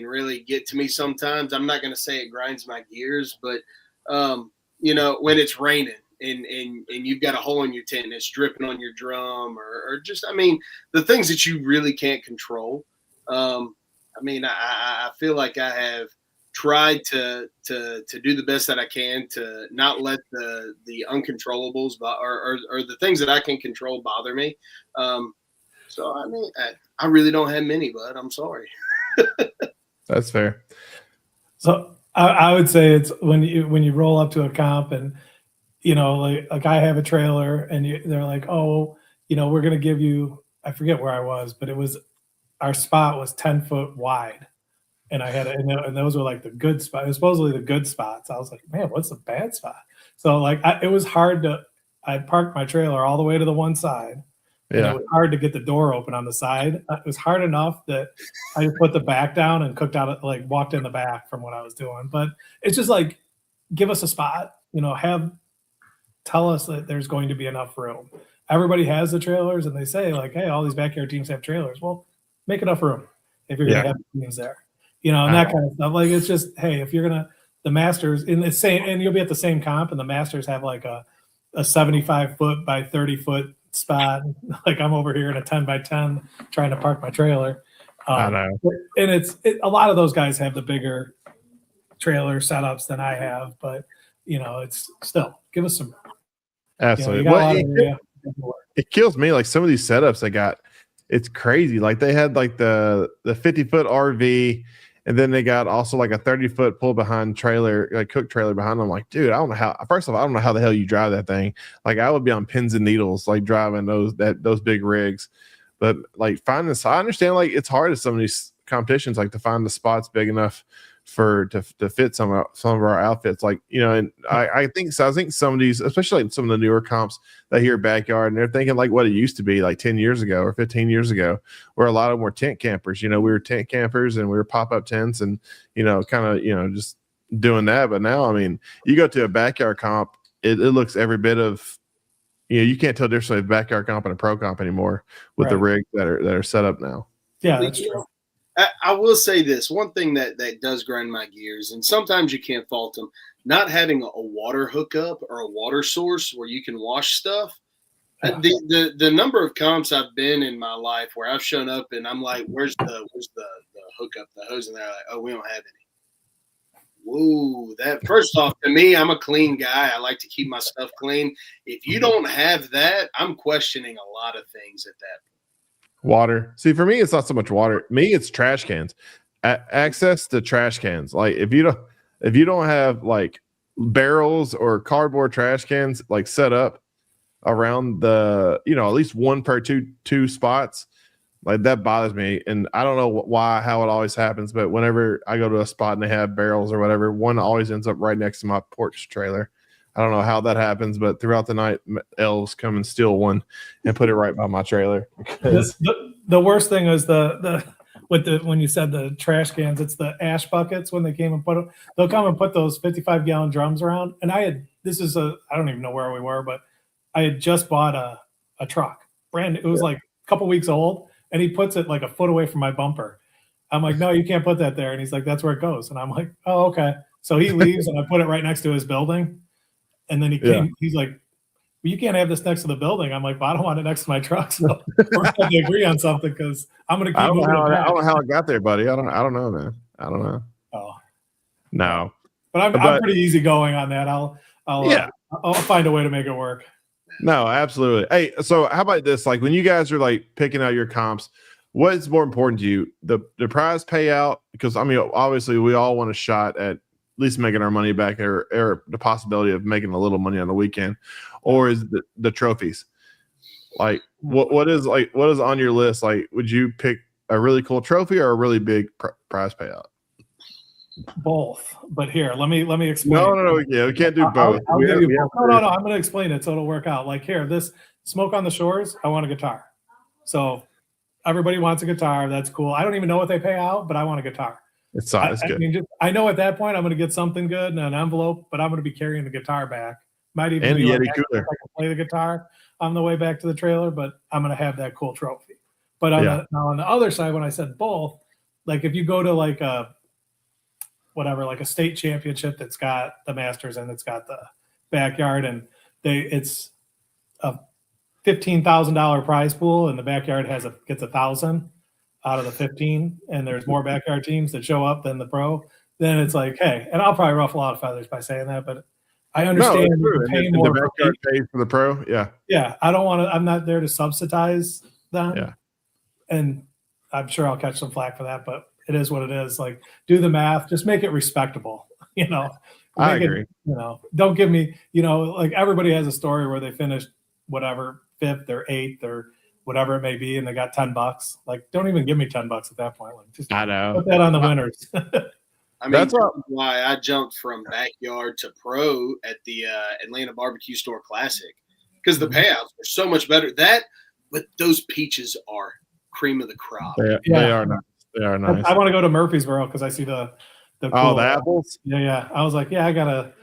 really get to me sometimes. I'm not going to say it grinds my gears, but, when it's raining and you've got a hole in your tent and it's dripping on your drum or just, I mean, the things that you really can't control. I mean, I feel like I have tried to do the best that I can to not let the uncontrollables or the things that I can control bother me. So I mean, I really don't have many, bud. I'm sorry. That's fair. So I would say it's when you roll up to a comp and like I have a trailer and they're like, oh, we're gonna give you, I forget where I was, but our spot was 10 foot wide. And I had and those were like the good spots. It was supposedly the good spots. I was like, man, what's the bad spot? So like, it was hard I parked my trailer all the way to the one side. And it was hard to get the door open on the side. It was hard enough that I just put the back down and cooked out, like walked in the back from what I was doing. But it's just like, give us a spot, tell us that there's going to be enough room. Everybody has the trailers and they say like, hey, all these backyard teams have trailers. Well, make enough room if you're going to have teams there. And that kind of stuff. Like, it's just, hey, if you're the Masters in the same, and you'll be at the same comp, and the Masters have like a 75 foot by 30 foot spot. Like I'm over here in a 10 by 10 trying to park my trailer. I know. And a lot of those guys have the bigger trailer setups than I have, but it's still give us some. Absolutely. It kills me. Like some of these setups they got, it's crazy. Like they had like the 50-foot RV. And then they got also like a 30-foot pull behind trailer, like cook trailer behind them. I'm like, dude, I don't know how. First of all, I don't know how the hell you drive that thing. Like I would be on pins and needles, like driving those big rigs. But like finding this, I understand. Like it's hard at some of these competitions, like to find the spots big enough to fit some of our outfits. Like and I think so. I think some of these, especially like some of the newer comps, they hear backyard and they're thinking like what it used to be like 10 years ago or 15 years ago, where a lot of them were tent campers. We were tent campers and we were pop-up tents and kind of just doing that. But now, I mean, you go to a backyard comp, it looks every bit of you can't tell difference between a backyard comp and a pro comp anymore with the rigs that are set up now. Yeah, that's true. I will say this one thing that does grind my gears, and sometimes you can't fault them, not having a water hookup or a water source where you can wash stuff. Yeah. The number of comps I've been in my life where I've shown up and I'm like, where's the hookup, the hose, and they're like, oh, we don't have any. Whoa, that first off, to me, I'm a clean guy. I like to keep my stuff clean. If you don't have that, I'm questioning a lot of things at that point. Water. See, for me, it's not so much water. Me, it's trash cans. Access to trash cans. Like if you don't have like barrels or cardboard trash cans like set up around the at least one per two spots, like that bothers me. And I don't know how it always happens, but whenever I go to a spot and they have barrels or whatever, one always ends up right next to my porch trailer. I don't know how that happens, but throughout the night, elves come and steal one and put it right by my trailer. The worst thing is when you said the trash cans, it's the ash buckets when they came and they'll come and put those 55-gallon drums around. And I don't even know where we were, but I had just bought a truck. It was like a couple weeks old, and he puts it like a foot away from my bumper. I'm like, no, you can't put that there. And he's like, that's where it goes. And I'm like, oh, okay. So he leaves, and I put it right next to his building. And then he's like, well, you can't have this next to the building. I'm like, well, I don't want it next to my truck. So we're going to agree on something because I'm going to keep moving it back. I don't know how it got there, buddy. I don't know, man. I don't know. Oh, no. But I'm pretty easygoing on that. I'll find a way to make it work. No, absolutely. Hey, so how about this? Like when you guys are like picking out your comps, what is more important to you? The prize payout? Because I mean, obviously we all want a shot at least making our money back or the possibility of making a little money on the weekend, or is the trophies? Like what is on your list? Like, would you pick a really cool trophy or a really big prize payout? Both, but here, let me explain. No, yeah, we can't do both. I'll give you both. No, I'm going to explain it so it'll work out. Like here, this Smoke on the Shores, I want a guitar. So everybody wants a guitar. That's cool. I don't even know what they pay out, but I want a guitar. It's good. I know at that point I'm going to get something good in an envelope, but I'm going to be carrying the guitar back. Might even and be Yeti like, cooler. I can play the guitar on the way back to the trailer, but I'm going to have that cool trophy. But on the other side, when I said both, like if you go to like a state championship that's got the Masters and it's got the backyard, and it's a $15,000 prize pool, and the backyard gets 1,000 out of the 15, and there's more backyard teams that show up than the pro. Then it's like, hey, and I'll probably ruffle a lot of feathers by saying that, but I understand paying more. The backyard pays for the pro, yeah. Yeah, I don't want to. I'm not there to subsidize them. Yeah, and I'm sure I'll catch some flack for that, but it is what it is. Like, do the math, just make it respectable. I agree. Don't give me, like everybody has a story where they finished whatever 5th or 8th or whatever it may be, and they got $10. Like, don't even give me $10 at that point. Like, just I know. Put that on the winners. I mean, that's why I jumped from backyard to pro at the Atlanta Barbecue Store Classic, because the payouts are so much better. But those peaches are cream of the crop. They are nice. They are nice. I want to go to Murfreesboro because I see the cool, the apples. Yeah. I was like, I gotta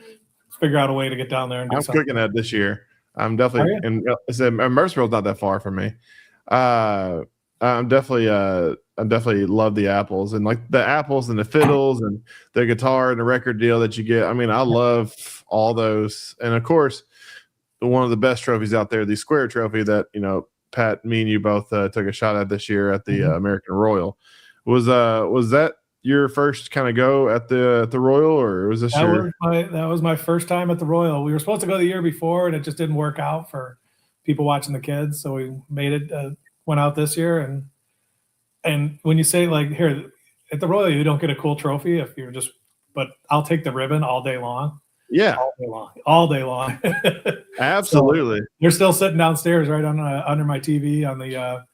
figure out a way to get down there and do something. Cooking that this year. I'm definitely and Murfreesboro's not that far from me. I definitely love the apples, and like the apples and the fiddles and the guitar and the record deal that you get. I mean, I love all those, and of course, one of the best trophies out there, the Square Trophy that Pat, me and you both took a shot at this year at the American Royal. Was that your first kind of go at the Royal, or was this that was my first time at the Royal? We were supposed to go the year before, and it just didn't work out for people watching the kids, so we made it. Went out this year, and when you say like here at the Royal, you don't get a cool trophy if you're but I'll take the ribbon all day long. Yeah, all day long. Absolutely. So they're still sitting downstairs right under my TV on the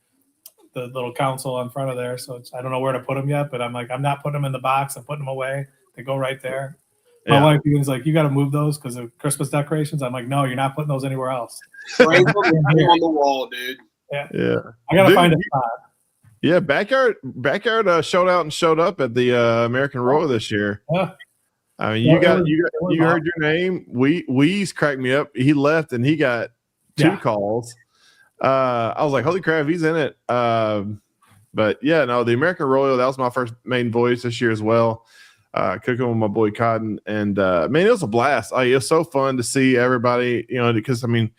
little console in front of there. So I don't know where to put them yet, but I'm like, I'm not putting them in the box. I'm putting them away. They go right there. My wife is like, you got to move those because of Christmas decorations. I'm like, no, you're not putting those anywhere else. Right on the wall, dude. Yeah. I gotta find a spot. Yeah, backyard showed out and showed up at the American Royal this year. Yeah. I mean, you heard your name. Weeze cracked me up. He left and he got 2 calls. I was like, holy crap, he's in it. But yeah, no, the American Royal, that was my first main voice this year as well. Cooking with my boy Cotton, and man, it was a blast. It was so fun to see everybody, because I mean,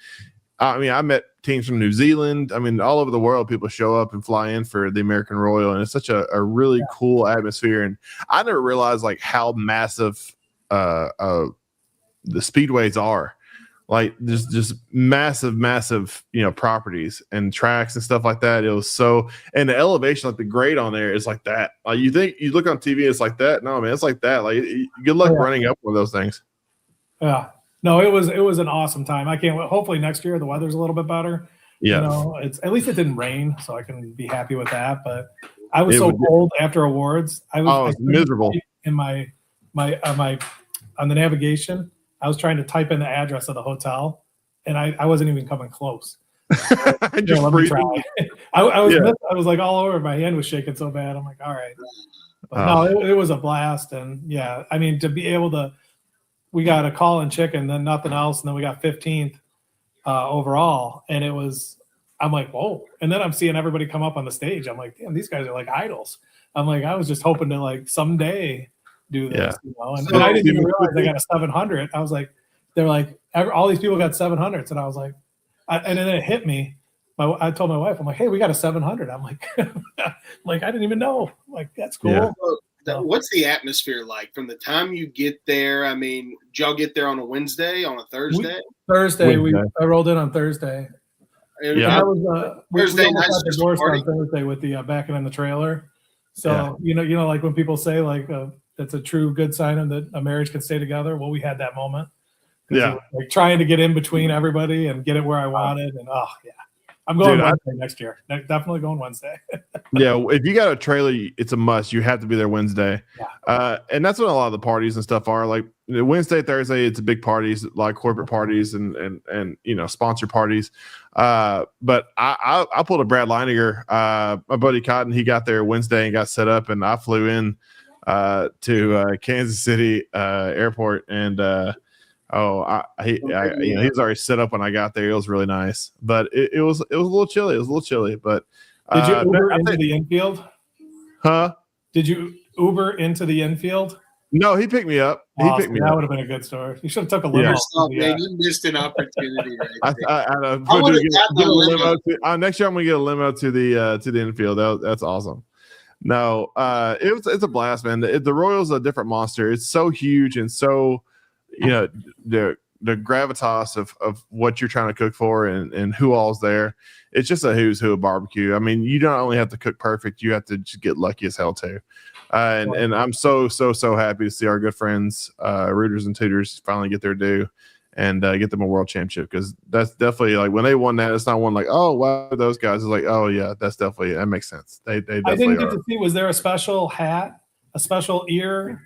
I met teams from New Zealand. I mean, all over the world, people show up and fly in for the American Royal, and it's such a really cool atmosphere. And I never realized like how massive the speedways are. Like there's just massive, properties and tracks and stuff like that. It was and the elevation, like the grade on there is like that. Like you think you look on TV, it's like that. No, man, it's like that. Like good luck running up one of those things. Yeah. No, it was an awesome time. I can't wait. Hopefully next year the weather's a little bit better. Yeah. It's at least it didn't rain, so I can be happy with that. But I was cold after awards. I was miserable in my on the navigation. I was trying to type in the address of the hotel, and I wasn't even coming close. Just let me try. I was like all over. My hand was shaking so bad. I'm like, all right. But no, it was a blast. And yeah, I mean, to be able to, we got a call in chicken, then nothing else. And then we got 15th overall. And I'm like, whoa. And then I'm seeing everybody come up on the stage. I'm like, damn, these guys are like idols. I'm like, I was just hoping to like someday do this, you know? And I didn't even realize I got a 700. I was like, they're like, all these people got 700s. And I was like, and then it hit me. I told my wife, I'm like, hey, we got a 700. I'm like, like, I didn't even know. Like, that's cool. Yeah. What's the atmosphere like from the time you get there? I mean, did y'all get there on a Wednesday, on a Thursday? I rolled in on Thursday. Yeah, that was Thursday night. The doors on Thursday with the backing in the trailer. So you know, like when people say like that's a true good sign that a marriage can stay together. Well, we had that moment. Yeah, like trying to get in between everybody and get it where I wanted, and I'm going Wednesday next year. Definitely going Wednesday. Yeah, if you got a trailer, it's a must. You have to be there Wednesday. Yeah. And that's when a lot of the parties and stuff are. Like Wednesday, Thursday, it's a big parties, like corporate parties and you know, sponsor parties. But I pulled a Brad Leininger. My buddy Cotton, he got there Wednesday and got set up, and I flew in to Kansas City airport, and he was already set up when I got there. It was really nice, but it was a little chilly. It was a little chilly, but did you Uber into the infield? Huh? Did you Uber into the infield? No, he picked me up. He picked me up. That would have been a good story. You should have took a limo. Man, you missed an opportunity. Right next year I'm gonna get a limo to the infield. That's awesome. No, it's a blast, man. The Royals are a different monster. It's so huge and so, you know, the gravitas of what you're trying to cook for and who all's there. It's just a who's who of barbecue. I mean, you don't only have to cook perfect, you have to just get lucky as hell too. And I'm so happy to see our good friends, Rooters and Tooters, finally get their due and get them a world championship, because that's definitely like when they won that, it's not one like, oh wow, those guys. It's like, oh yeah, that makes sense. They definitely I didn't get to see, was there a special hat, a special ear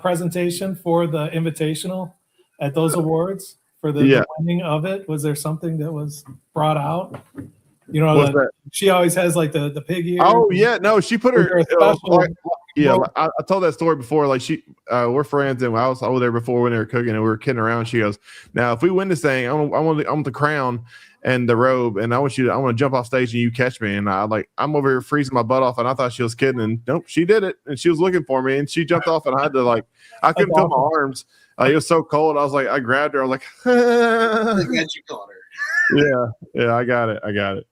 presentation for the invitational at those awards for the winning of it? Was there something that was brought out? You know, she always has like the pig ear. Oh yeah, no, she put her. I told that story before. Like we're friends, and I was over there before when they were cooking, and we were kidding around. She goes, "Now, if we win this thing, I want the crown and the robe, and I want to jump off stage and you catch me." And I'm over here freezing my butt off, and I thought she was kidding, and nope, she did it, and she was looking for me, and she jumped off, and I had to I couldn't feel my arms. It was so cold. I grabbed her. I was like, I got you caught her. Yeah, I got it.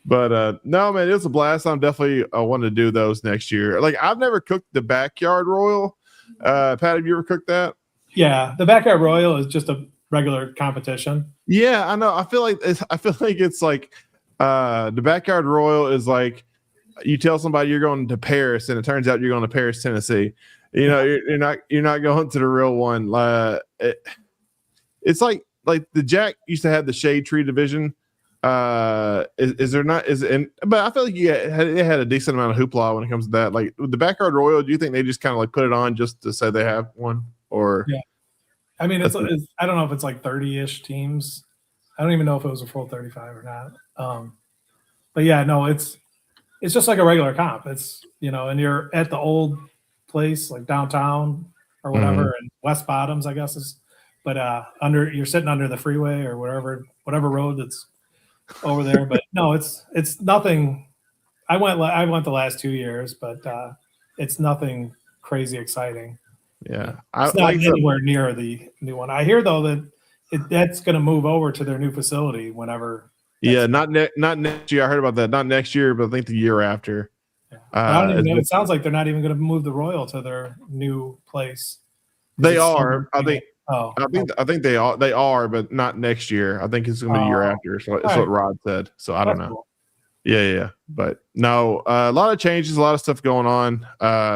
But no, man, it was a blast. I'm definitely wanting to do those next year. Like, I've never cooked the Backyard Royal. Pat, have you ever cooked that? Yeah, the Backyard Royal is just a regular competition. Yeah, I know. I feel like it's like the Backyard Royal is like you tell somebody you're going to Paris, and it turns out you're going to Paris, Tennessee. You know, you're not going to the real one. It's like the Jack used to have the Shade Tree division. Is there not? But I feel like it had a decent amount of hoopla when it comes to that. Like the Backyard Royal, do you think they just kind of like put it on just to say they have one? Or yeah, I mean, it's I don't know if it's like 30-ish teams. I don't even know if it was a full 35 or not. But yeah, no, it's just like a regular comp. It's, you know, and you're at the old place like downtown or whatever, and West Bottoms, I guess is. But you're sitting under the freeway or whatever road that's over there. But no, it's nothing. I went the last 2 years, but it's nothing crazy exciting. Yeah, it's not anywhere near the new one. I hear though that that's going to move over to their new facility whenever. Yeah, not next year. I heard about that. Not next year, but I think the year after. Yeah. I don't even know. It sounds like they're not even going to move the Royal to their new place. They are. I think. I think they are, but not next year. I think it's going to be the year after. So that's what Rod said. So I don't know. Cool. Yeah. But no, a lot of changes, a lot of stuff going on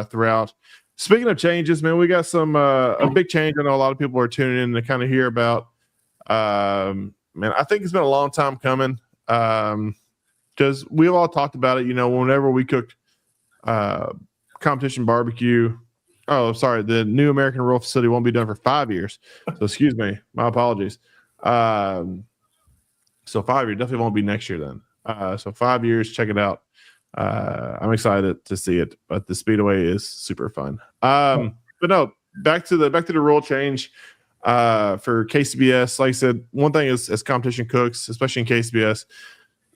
throughout. Speaking of changes, man, we got some a big change. I know a lot of people are tuning in to kind of hear about. Man, I think it's been a long time coming. Because we've all talked about it. You know, whenever we cooked competition barbecue, Oh, sorry. The new American Roll facility won't be done for 5 years. So excuse me. My apologies. So 5 years definitely won't be next year then. So 5 years, check it out. I'm excited to see it, but the Speedway is super fun. But no, back to the rule change for KCBS. Like I said, one thing is as competition cooks, especially in KCBS,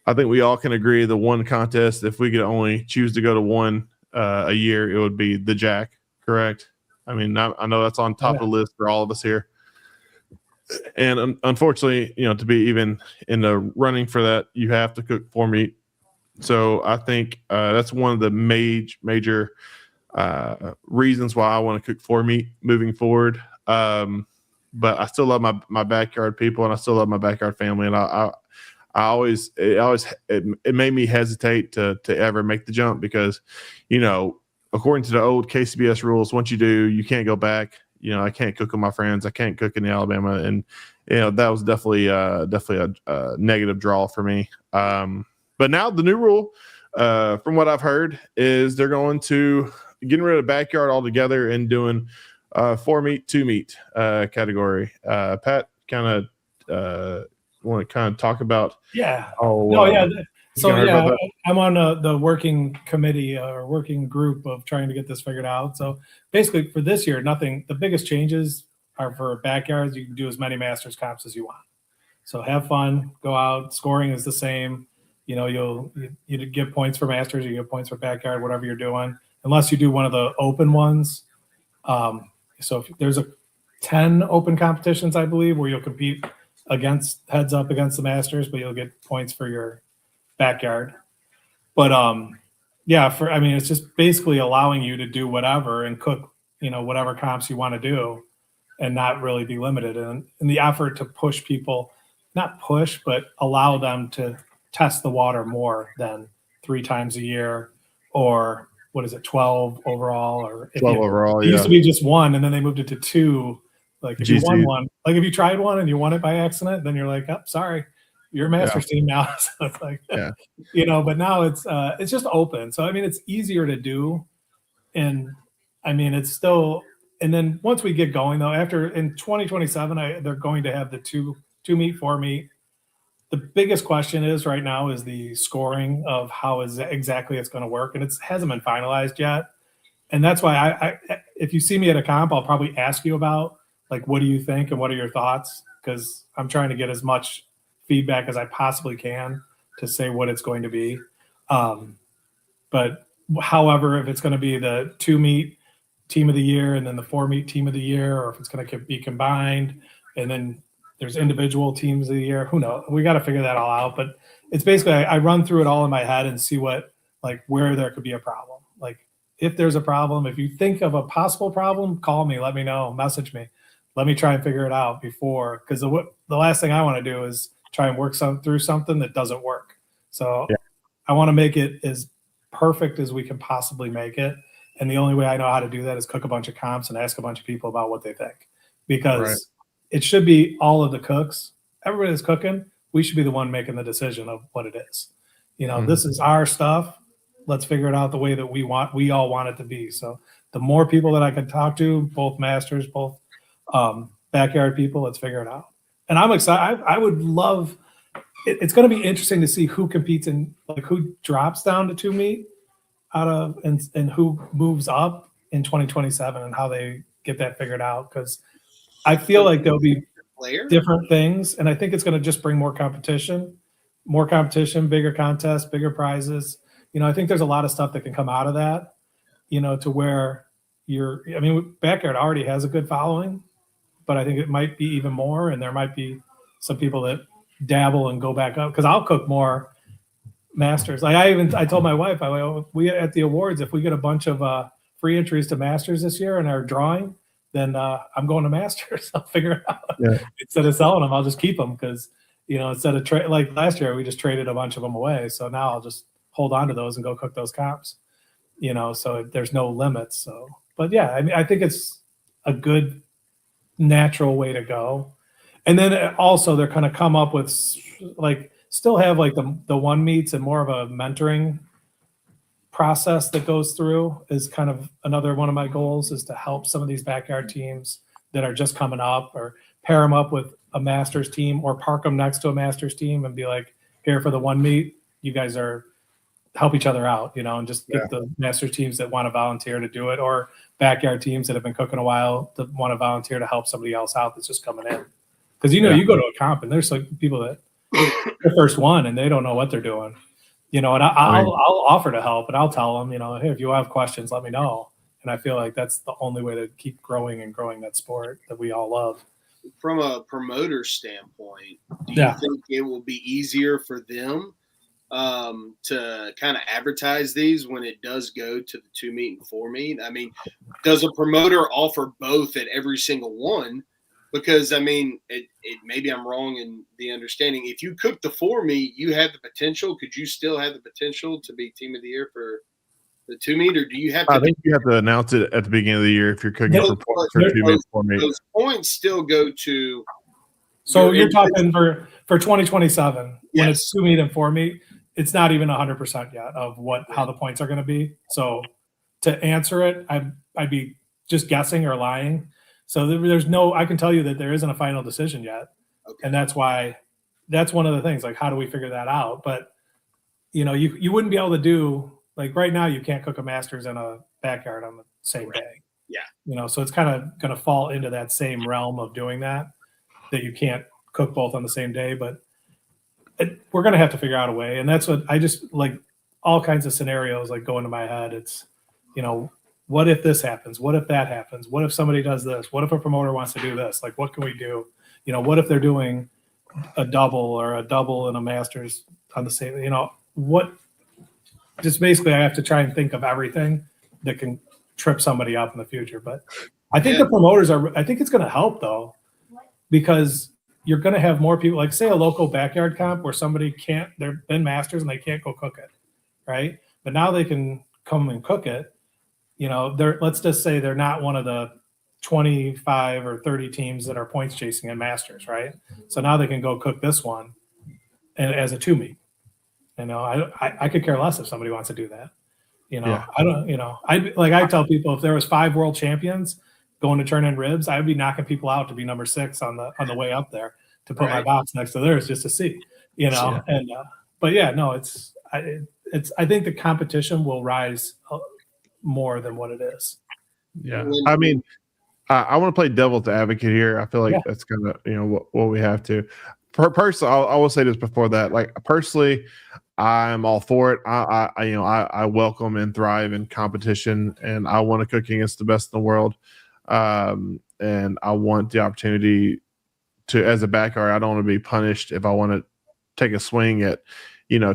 I think we all can agree the one contest, if we could only choose to go to one a year, it would be the Jack, correct? I mean, I know that's on top of the list for all of us here. And unfortunately, to be even in the running for that, you have to cook for meat. So I think that's one of the major reasons why I want to cook for meat moving forward. But I still love my backyard people, and I still love my backyard family. And it made me hesitate to ever make the jump because, according to the old KCBS rules, once you do, you can't go back. I can't cook with my friends. I can't cook in Alabama, and that was definitely a negative draw for me. But now the new rule, from what I've heard, is they're going to getting rid of backyard altogether and doing 4 meat, 2 meat category. Pat, kind of want to kind of talk about? Yeah. Oh, So I'm on the working committee or working group of trying to get this figured out. So basically for this year, the biggest changes are for backyards. You can do as many Masters comps as you want. So have fun, go out. Scoring is the same. You get points for Masters, you get points for backyard, whatever you're doing, unless you do one of the open ones. So if there's 10 open competitions, I believe, where you'll compete heads up against the Masters, but you'll get points for your backyard. But it's just basically allowing you to do whatever and cook, whatever comps you want to do and not really be limited. And in the effort to push people, not push, but allow them to test the water more than 3 times a year, or 12 overall, or 12 overall. It used to be just 1, and then they moved it to 2. Like if GC. You won one, like if you tried one and you won it by accident, then you're like, oh, sorry, you're a Masters team now. So it's like, but now it's just open. So it's easier to do, and it's still. And then once we get going though, after in 2027, they're going to have the 2 meet, 4 meet. The biggest question is right now is the scoring of how exactly it's going to work, and it hasn't been finalized yet. And that's why I if you see me at a comp, I'll probably ask you about like, what do you think and what are your thoughts? Because I'm trying to get as much feedback as I possibly can to say what it's going to be. But however, if it's going to be the 2 meet team of the year and then the 4 meet team of the year, or if it's going to be combined and then there's individual teams of the year, who knows? We got to figure that all out. But it's basically, I run through it all in my head and see where there could be a problem. Like if there's a problem, if you think of a possible problem, call me, let me know, message me. Let me try and figure it out before, because the last thing I want to do is try and work through something that doesn't work. So I want to make it as perfect as we can possibly make it. And the only way I know how to do that is cook a bunch of comps and ask a bunch of people about what they think, because it should be all of the cooks. Everybody that's cooking, we should be the one making the decision of what it is. This is our stuff. Let's figure it out the way that we all want it to be. So the more people that I can talk to, both Masters, both backyard people, let's figure it out. And I'm excited. I would love it's going to be interesting to see who competes in, like, who drops down to 2 meet out of and who moves up in 2027 and how they get that figured out, because I feel like there'll be different things, and I think it's going to just bring more competition, bigger contests, bigger prizes. I think there's a lot of stuff that can come out of that, to where backyard already has a good following, but I think it might be even more, and there might be some people that dabble and go back up, because I'll cook more Masters. Like I told my wife, we at the awards, if we get a bunch of free entries to Masters this year and our drawing, then I'm going to Masters. I'll figure it out. Yeah. Instead of selling them, I'll just keep them, because instead of like last year, we just traded a bunch of them away. So now I'll just hold on to those and go cook those comps. So there's no limits. So, but yeah, I think it's a good natural way to go. And then also they're kind of come up with, like, still have like the 1 meets and more of a mentoring process that goes through is kind of another one of my goals, is to help some of these backyard teams that are just coming up, or pair them up with a Masters team, or park them next to a Masters team and be like, here for the one meet, you guys are help each other out, and just get the Masters teams that want to volunteer to do it, or backyard teams that have been cooking a while that want to volunteer to help somebody else out that's just coming in. Because, you go to a comp and there's like people that the first one and they don't know what they're doing, and I'll offer to help, and I'll tell them, hey, if you have questions, let me know. And I feel like that's the only way to keep growing that sport that we all love. From a promoter standpoint, do you think it will be easier for them to kind of advertise these when it does go to the 2 meet and 4 meet? I mean, does a promoter offer both at every single one? Because, I mean, it maybe I'm wrong in the understanding. If you cook the 4 meet, you have the potential. Could you still have the potential to be team of the year for the 2 meet, or do you have to? I think you have to announce it at the beginning of the year if you're cooking for 2 meet, 4 meet. Those points still go to. So you're talking for 2027 when it's 2 meet and 4 meet. It's not even 100% yet of how the points are going to be. So to answer it, I'd be just guessing or lying. So there's I can tell you that there isn't a final decision yet. Okay. And that's why, that's one of the things, like, how do we figure that out? But, you wouldn't be able to do, like, right now you can't cook a Masters in a backyard on the same day. Yeah. So it's kind of going to fall into that same realm of doing that you can't cook both on the same day, but we're going to have to figure out a way. And that's what I just, like, all kinds of scenarios like go into my head. It's, what if this happens? What if that happens? What if somebody does this? What if a promoter wants to do this? Like, what can we do? What if they're doing a double and a Masters on the same, just basically I have to try and think of everything that can trip somebody up in the future. But I think the promoters I think it's going to help though, because you're going to have more people, like, say, a local backyard comp where somebody they've been Masters and they can't go cook it, right? But now they can come and cook it. Let's just say they're not one of the 25 or 30 teams that are points chasing in Masters, right? So now they can go cook this one and as a 2 meet. I could care less if somebody wants to do that. I don't. I tell people, if there was 5 world champions going to turn in ribs, I would be knocking people out to be number 6 on the way up there to put my box next to theirs just to see. And but yeah, no, I think the competition will rise more than what it is. Yeah, I mean, I want to play devil's advocate here. I feel like that's kind of what we have to. Personally, I will say this before that. Like, personally, I'm all for it. I welcome and thrive in competition, and I want to cook against the best in the world. And I want the opportunity to, as a backyard, I don't want to be punished if I want to take a swing at,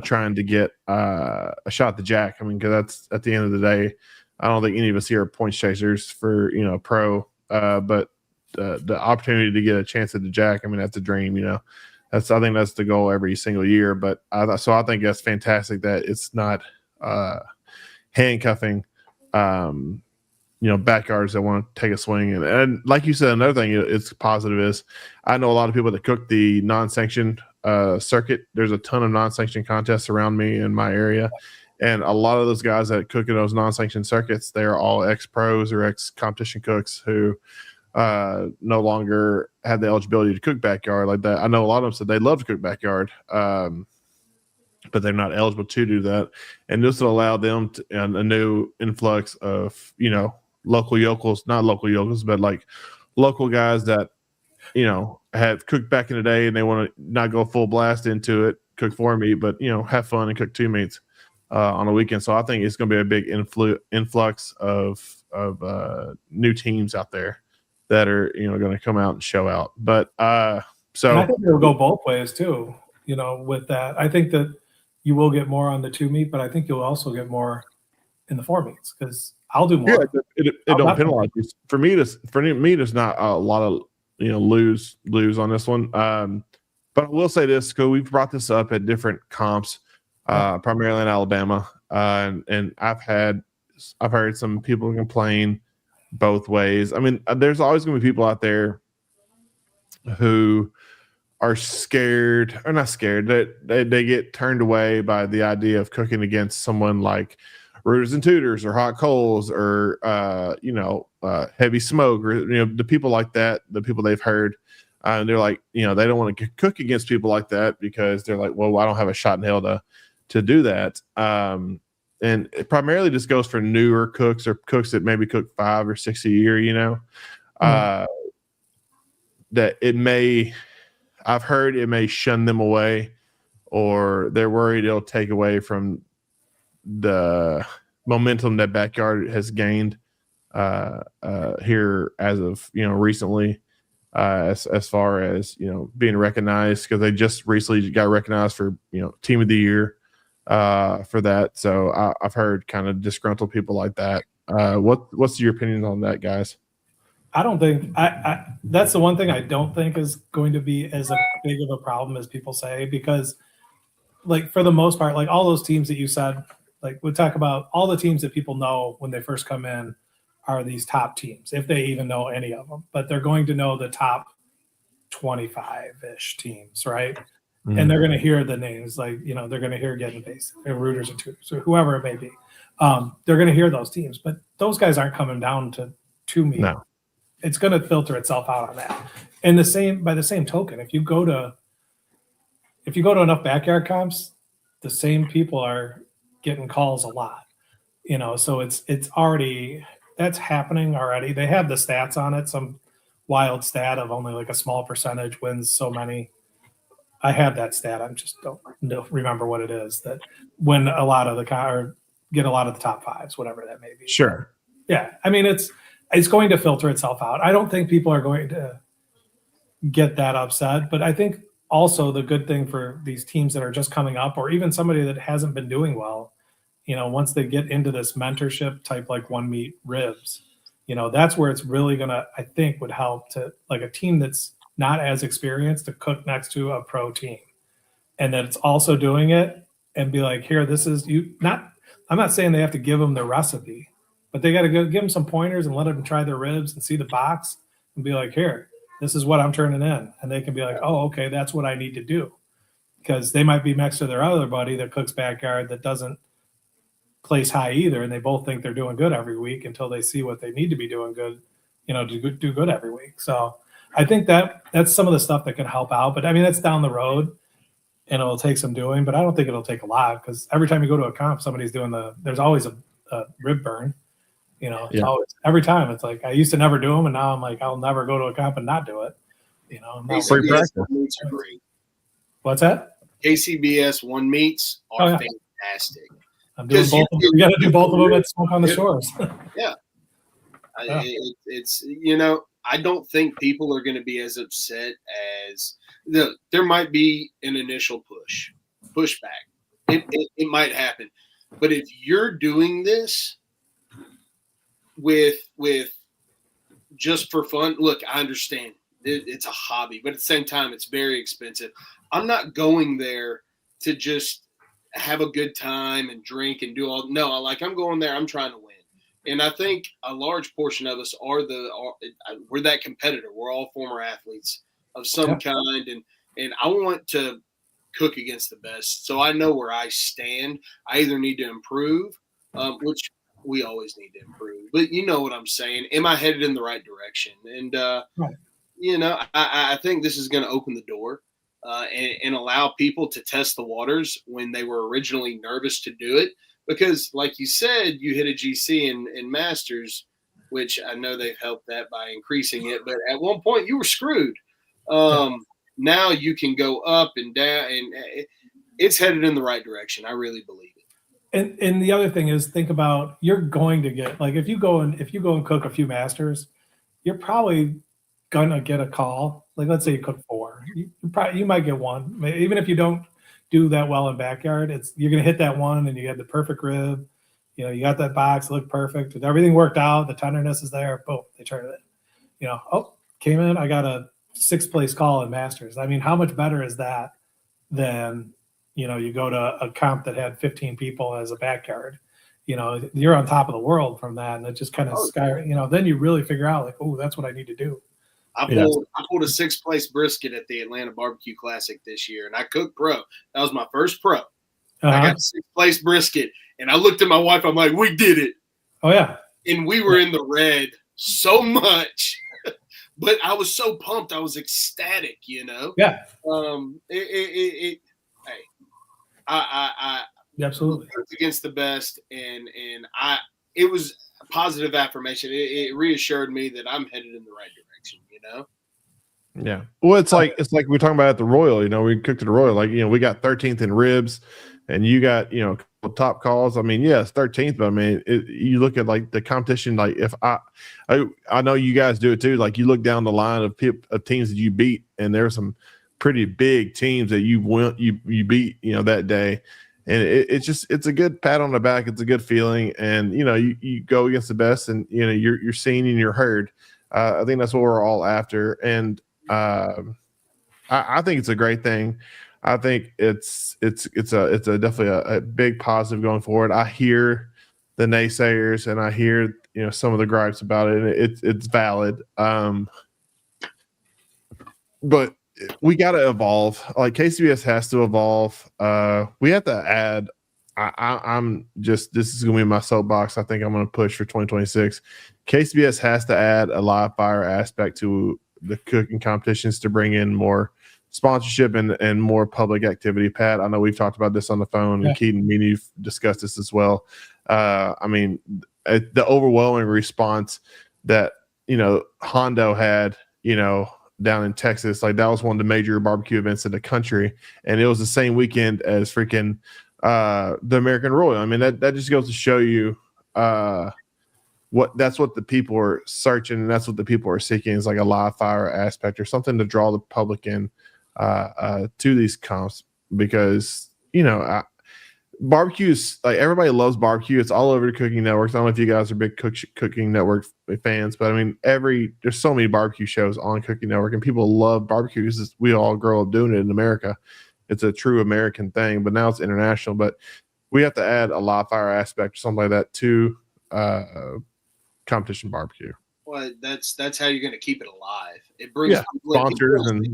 trying to get a shot at the jack. I mean, because that's, at the end of the day, I don't think any of us here are points chasers for, pro, but the opportunity to get a chance at the jack, I mean, that's a dream, I think that's the goal every single year. But I think that's fantastic that it's not handcuffing, backyards that want to take a swing. And like you said, another thing it's positive is I know a lot of people that cook the non-sanctioned circuit. There's a ton of non-sanctioned contests around me in my area. And a lot of those guys that cook in those non-sanctioned circuits, they're all ex-pros or ex-competition cooks who no longer have the eligibility to cook backyard like that. I know a lot of them said they love to cook backyard, but they're not eligible to do that. And this will allow them a new influx of, local yokels, not local yokels, but like local guys that, had cooked back in the day and they want to not go full blast into it, cook 4 meet, but, have fun and cook 2 meets on a weekend. So I think it's going to be a big influx of new teams out there that are, going to come out and show out. But so and I think it'll go both ways too, with that. I think that you will get more on the 2 meet, but I think you'll also get more in the 4 meets because I'll do more. Yeah, it don't penalize you. For me, there's not a lot of lose on this one. But I will say this, because we've brought this up at different comps, primarily in Alabama, and I've heard some people complain both ways. I mean, there's always going to be people out there who are scared, or not scared, that they get turned away by the idea of cooking against someone like Rooters and Tutors or Hot Coals or Heavy Smoke or the people like that, the people they've heard. And they're like, they don't want to cook against people like that because they're like, well, I don't have a shot in hell to do that. And it primarily just goes for newer cooks or cooks that maybe cook 5 or 6 a year, that I've heard it may shun them away, or they're worried it'll take away from the momentum that backyard has gained here as of recently. As far as being recognized, because they just recently got recognized for team of the year for that. So I've heard kind of disgruntled people like that. What's your opinion on that, guys? I don't think that's the one thing I don't think is going to be as big of a problem as people say, because like for the most part, like all those teams that you said, like we talk about all the teams that people know when they first come in are these top teams, if they even know any of them, but they're going to know the top 25-ish teams, right? Mm-hmm. And they're going to hear the names, like, they're going to hear Getting Basic and Rooters and Tutors or whoever it may be. They're going to hear those teams, but those guys aren't coming down to me. No. It's going to filter itself out on that. And by the same token, if you go to enough backyard comps, the same people are getting calls a lot, so it's already, that's happening already. They have the stats on it, some wild stat of only like a small percentage wins so many. I have that stat. I just don't remember what it is, that win a lot of get a lot of the top 5s, whatever that may be. Sure. Yeah. I mean, it's going to filter itself out. I don't think people are going to get that upset, but I think also the good thing for these teams that are just coming up, or even somebody that hasn't been doing well, once they get into this mentorship type, like One Meat Ribs, that's where it's really going to, I think, would help to, like, a team that's not as experienced to cook next to a pro team. And that it's also doing it and be like, here, this is I'm not saying they have to give them the recipe, but they got to give them some pointers and let them try their ribs and see the box and be like, here, this is what I'm turning in. And they can be like, oh, okay, that's what I need to do. Because they might be next to their other buddy that cooks backyard that doesn't place high either, and they both think they're doing good every week until they see what they need to be doing good, to do good every week. So I think that's some of the stuff that can help out. But I mean, that's down the road and it'll take some doing, but I don't think it'll take a lot, because every time you go to a comp, somebody's doing there's always a rib burn, always, every time. It's like, I used to never do them, and now I'm like, I'll never go to a comp and not do it. Free practice. What's that? KCBS One Meats are fantastic. I'm doing both. We got to do both of them at Smoke on the Shores. Yeah. It's I don't think people are going to be as upset as there might be an initial pushback. It might happen, but if you're doing this with just for fun, look, I understand it's a hobby, but at the same time, it's very expensive. I'm not going there to just have a good time and drink and do all. No, I'm going there. I'm trying to win. And I think a large portion of us we're that competitor. We're all former athletes of some kind. And I want to cook against the best. So I know where I stand. I either need to improve, which we always need to improve, but you know what I'm saying? Am I headed in the right direction? And, I think this is going to open the door. And allow people to test the waters when they were originally nervous to do it. Because, like you said, you hit a GC in Masters, which I know they've helped that by increasing it. But at one point, you were screwed. Now you can go up and down, and it's headed in the right direction. I really believe it. And the other thing is, think about, you're going to get, like, if you go and cook a few Masters, you're probably gonna get a call. Like, let's say you cook 4, you might get 1. Even if you don't do that well in backyard, you're gonna hit that one, and you had the perfect rib. You got that box, looked perfect, and everything worked out. The tenderness is there. Boom, they turn it in. Came in. I got a 6th place call in Masters. I mean, how much better is that than you go to a comp that had 15 people as a backyard? You're on top of the world from that, and it just kind of then you really figure out, like, oh, that's what I need to do. I pulled a 6th place brisket at the Atlanta Barbecue Classic this year, and I cooked pro. That was my first pro. I got a 6th place brisket, And I looked at my wife. I'm like, we did it. Oh, yeah. And we were in the red so much. But I was so pumped. I was ecstatic, you know? Yeah. Hey, I Absolutely. against the best. And it was a positive affirmation. It reassured me that I'm headed in the right direction, you know? Yeah. Well, it's like we're talking about at the Royal, you know, we cooked at the Royal, like, you know, we got 13th in ribs and you got, you know, a couple top calls. I mean, yes, 13th, but I mean, you look at like the competition, like if I know you guys do it too. Like you look down the line of teams that you beat, and there's some pretty big teams that you beat, you know, that day. And it's a good pat on the back. It's a good feeling. And, you know, you go against the best and, you know, you're seen and you're heard. I think that's what we're all after. And, I think it's a great thing. I think it's definitely a big positive going forward. I hear the naysayers and I hear, you know, some of the gripes about it, and it's valid. But we got to evolve. Like KCBS has to evolve. We have to add. I'm just, this is going to be my soapbox. I think I'm going to push for 2026. KCBS has to add a live fire aspect to the cooking competitions to bring in more sponsorship and more public activity. Pat, I know we've talked about this on the phone, and Keaton, me and you've discussed this as well. I mean, the overwhelming response that, you know, Hondo had, you know, down in Texas, like that was one of the major barbecue events in the country, and it was the same weekend as freaking the American Royal. I mean, that just goes to show you that's what the people are searching, and that's what the people are seeking, is like a live fire aspect or something to draw the public in to these comps, because, you know, barbecues, like everybody loves barbecue. It's all over the cooking networks. I don't know if you guys are big cooking network fans, but I mean, there's so many barbecue shows on Cooking Network, and people love barbecue because we all grow up doing it in America. It's a true American thing, but now it's international. But we have to add a live fire aspect or something like that to competition barbecue. Well, that's how you're going to keep it alive. It brings sponsors and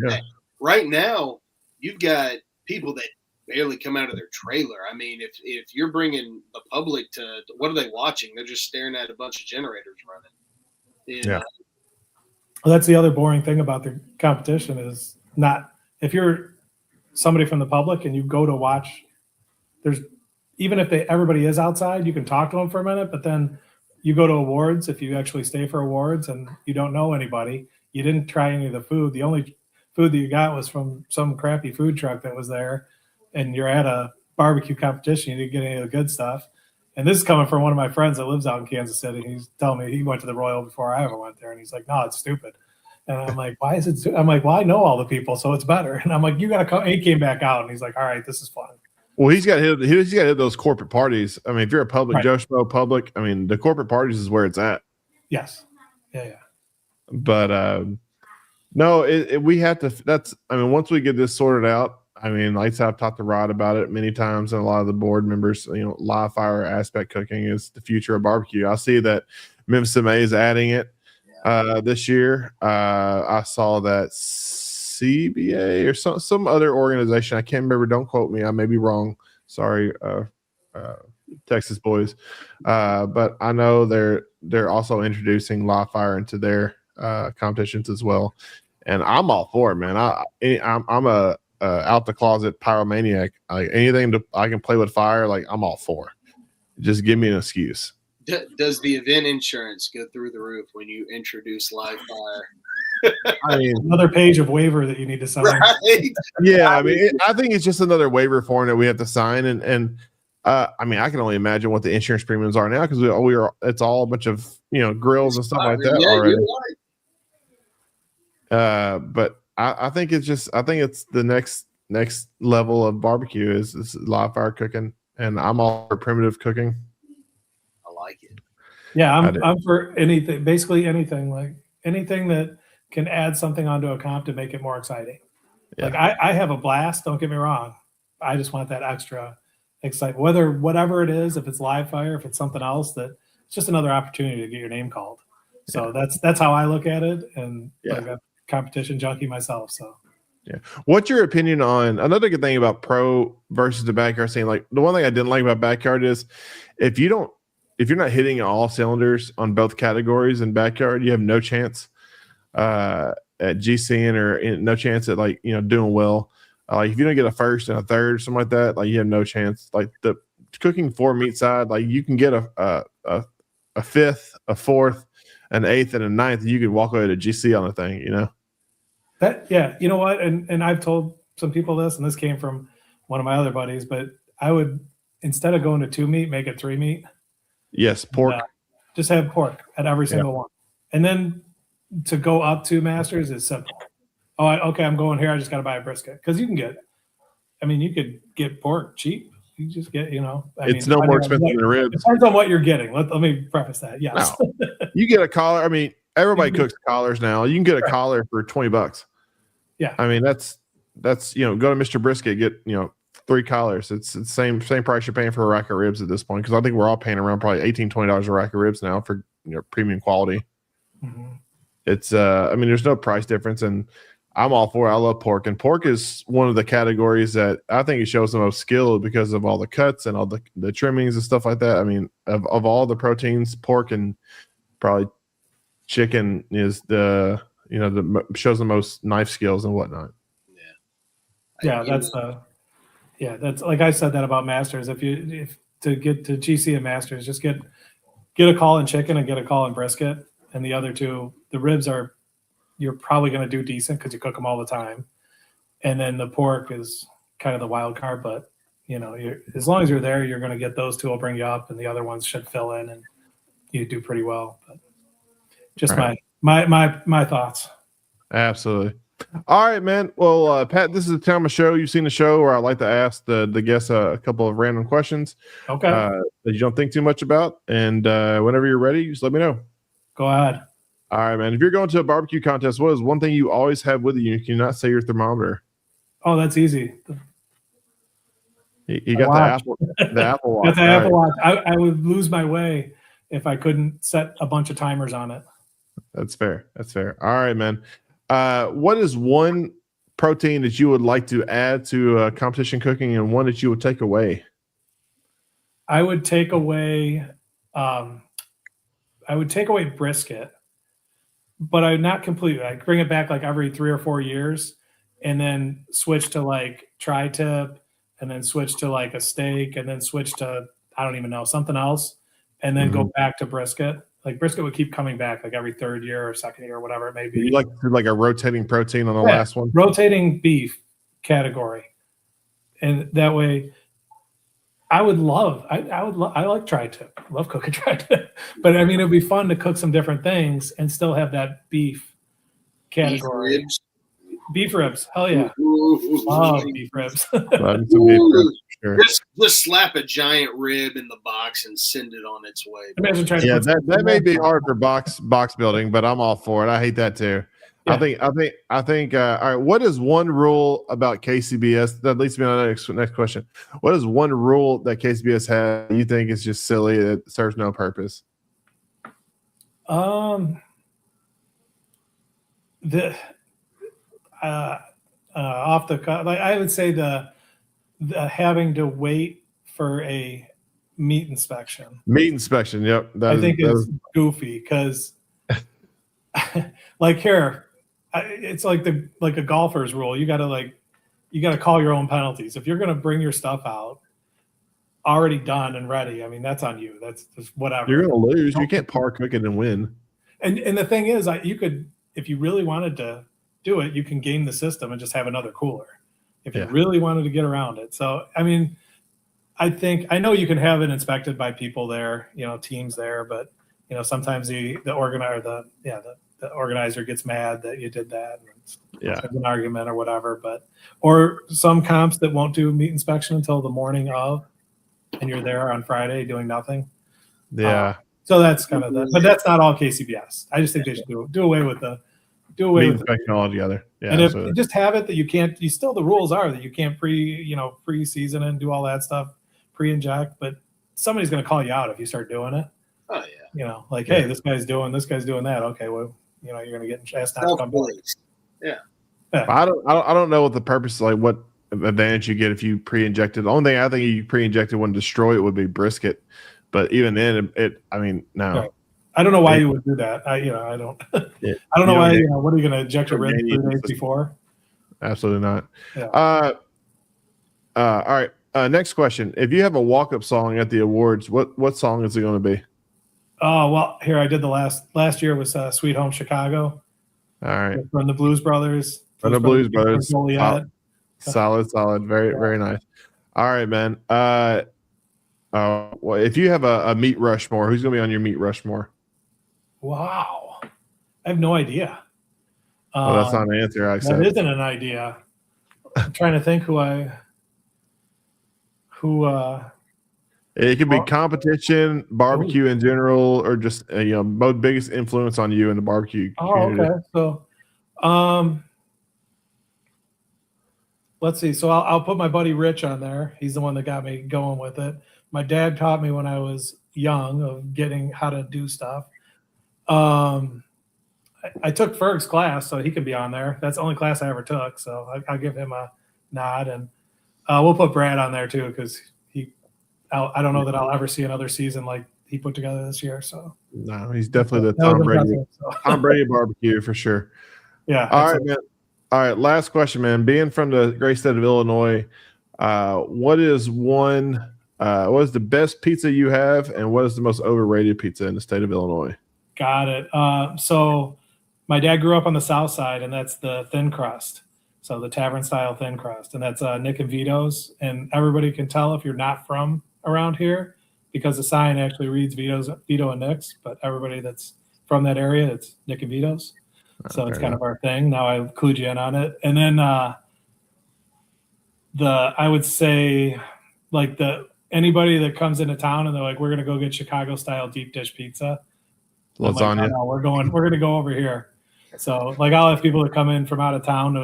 right now you've got people that barely come out of their trailer. I mean, if you're bringing the public to what are they watching? They're just staring at a bunch of generators running. Yeah. Well, that's the other boring thing about the competition is not, if you're somebody from the public and you go to watch, even if everybody is outside, you can talk to them for a minute, but then you go to awards, if you actually stay for awards and you don't know anybody, you didn't try any of the food. The only food that you got was from some crappy food truck that was there, and you're at a barbecue competition, you didn't get any of the good stuff. And this is coming from one of my friends that lives out in Kansas City. He's telling me he went to the Royal before I ever went there, and he's like, no, it's stupid. And I'm like, why is it? I'm like, well, I know all the people, so it's better. And I'm like, you got to come. He came back out, and he's like, all right, this is fun. Well, he's got to hit those corporate parties. I mean, if you're a public, Joe Schmo public, I mean, the corporate parties is where it's at. Yes. Yeah. But no, we have to. Once we get this sorted out, I mean, like I said, I've talked to Rod about it many times, and a lot of the board members, you know, live fire aspect cooking is the future of barbecue. I see that Memphis MA is adding it this year. I saw that CBA or some other organization. I can't remember. Don't quote me. I may be wrong. Sorry, Texas boys. But I know they're also introducing live fire into their competitions as well, and I'm all for it, man. I'm a out the closet pyromaniac. Like anything I can play with fire, like I'm all for. Just give me an excuse. Does the event insurance go through the roof when you introduce live fire? I mean, another page of waiver that you need to sign. Right? Yeah, I mean, I think it's just another waiver form that we have to sign, and I mean, I can only imagine what the insurance premiums are now because it's all a bunch of, you know, grills and stuff like that already. Right. But I think it's the next level of barbecue is live fire cooking, and I'm all for primitive cooking. I like it. Yeah, I'm for anything, basically anything that can add something onto a comp to make it more exciting. Yeah. Like I have a blast, don't get me wrong. I just want that extra excitement. Whatever it is, if it's live fire, if it's something else, that it's just another opportunity to get your name called. So that's how I look at it. And like a competition junkie myself. So Yeah. What's your opinion on another good thing about pro versus the backyard scene? Like the one thing I didn't like about backyard is if you're not hitting all cylinders on both categories in backyard, you have no chance at GCing or no chance at doing well. Like if you don't get a first and a third or something like that, like you have no chance. Like the cooking for meat side, like you can get a fifth, a fourth, an eighth, and a ninth, and you can walk away to GC on the thing, You know what? And I've told some people this, and this came from one of my other buddies, but I would, instead of going to 2 meat, make it 3 meat. Yes, pork. Just have pork at every single one. And then to go up to masters is simple. Okay, I'm going here. I just got to buy a brisket. Because you could get pork cheap. You just get, it's no more expensive than ribs. Depends on what you're getting. Let me preface that. Yes. No. You get a collar. I mean, everybody cooks collars now. You can get a collar for $20. Yeah. I mean, that's go to Mr. Brisket, get 3 collars. It's the same price you're paying for a rack of ribs at this point, because I think we're all paying around probably $18-$20 a rack of ribs now for premium quality. Mm-hmm. It's there's no price difference, and I'm all for it. I love pork, and pork is one of the categories that I think it shows the most skill because of all the cuts and all the trimmings and stuff like that. I mean, of all the proteins, pork and probably chicken is the shows the most knife skills and whatnot. That's like I said that about masters. If to get to GC and masters, just get a call in chicken and get a call in brisket, and the other two, the ribs you're probably going to do decent because you cook them all the time, and then the pork is kind of the wild card. But as long as you're there, you're going to get those two will bring you up, and the other ones should fill in, and you do pretty well. But just my thoughts. Absolutely. All right, man. Well, Pat, this is the time of show. You've seen the show where I like to ask the guests a couple of random questions. Okay. That you don't think too much about, and whenever you're ready, just let me know. Go ahead. All right, man. If you're going to a barbecue contest, what is one thing you always have with you? You cannot say your thermometer. Oh, that's easy. You got the Apple Watch. Got the Apple Watch. I would lose my way if I couldn't set a bunch of timers on it. That's fair. All right, man. What is one protein that you would like to add to competition cooking, and one that you would take away? I would take away brisket, but I would not completely. I'd bring it back like every 3 or 4 years, and then switch to like tri-tip, and then switch to like a steak, and then switch to I don't even know something else, and then go back to brisket. Like brisket would keep coming back like every 3rd year or 2nd year or whatever it may be. You like a rotating protein on the last one? Rotating beef category. And that way I like tri-tip. Love cooking tri-tip. But I mean, it'd be fun to cook some different things and still have that beef category. Beef ribs. Hell yeah. Beef ribs. Sure. Just slap a giant rib in the box and send it on its way. Imagine trying that may be hard for box building, but I'm all for it. I hate that too. Yeah. I think. All right. What is one rule about KCBS that leads me on the next question? What is one rule that KCBS has you think is just silly that serves no purpose? Off the cut, like I would say the having to wait for a meat inspection. Yep. I think it's goofy because, like here, it's like a golfer's rule. You got to call your own penalties. If you're going to bring your stuff out already done and ready, I mean that's on you. That's just whatever. You're going to lose. You can't par cook it and win. And the thing is, you could, if you really wanted to do it, you can game the system and just have another cooler if you really wanted to get around it. So, I mean, I know you can have it inspected by people there, teams there, but sometimes the organizer gets mad that you did that. And it's an argument or whatever, or some comps that won't do meat inspection until the morning of, and you're there on Friday doing nothing. Yeah. So that's kind of but that's not all KCBS. I just think they should do away with meat inspection altogether. Yeah. And if you just have it that you can't, the rules are that you can't pre-season and do all that stuff, pre-inject, but somebody's going to call you out if you start doing it. Oh yeah. Hey, this guy's doing that. Okay, well, you're going to get asked not to come back. Yeah. But I don't know what the purpose, like what advantage you get if you pre-injected. The only thing I think you pre-injected wouldn't destroy it would be brisket. But even then, I mean, no. Right. I don't know why you would do that. I don't. Yeah. I don't know why. What are you going to inject your ribs 3 days before? Absolutely not. Yeah. All right. Next question: if you have a walk-up song at the awards, what song is it going to be? Oh well, here I did the last year was "Sweet Home Chicago." All right, from the Blues Brothers. From the Blues Brothers. Solid. Very nice. All right, man. Well, if you have a meat Rushmore, who's going to be on your meat Rushmore? Wow, I have no idea. Well, that's not an answer. That isn't an idea. I'm trying to think who. It could be competition, barbecue in general, or just both biggest influence on you in the barbecue community. Okay. So, let's see. So I'll put my buddy Rich on there. He's the one that got me going with it. My dad taught me when I was young of getting how to do stuff. I took Ferg's class, so he can be on there. That's the only class I ever took, so I'll give him a nod, and we'll put Brad on there too because I don't know that I'll ever see another season like he put together this year. So no, he's definitely the Tom Brady barbecue for sure. Yeah. All right, man. All right, last question, man. Being from the great state of Illinois, what is the best pizza you have, and what is the most overrated pizza in the state of Illinois? Got it. So my dad grew up on the south side, and that's the thin crust. So the tavern style thin crust, and that's Nick and Vito's. And everybody can tell if you're not from around here because the sign actually reads Vito and Nick's, but everybody that's from that area, it's Nick and Vito's. So it's kind of our thing. Now I clued you in on it. And then I would say like anybody that comes into town and they're like, we're going to go get Chicago style deep dish pizza. Lasagna. Like, no, we're going to go over here. So like I'll have people that come in from out of town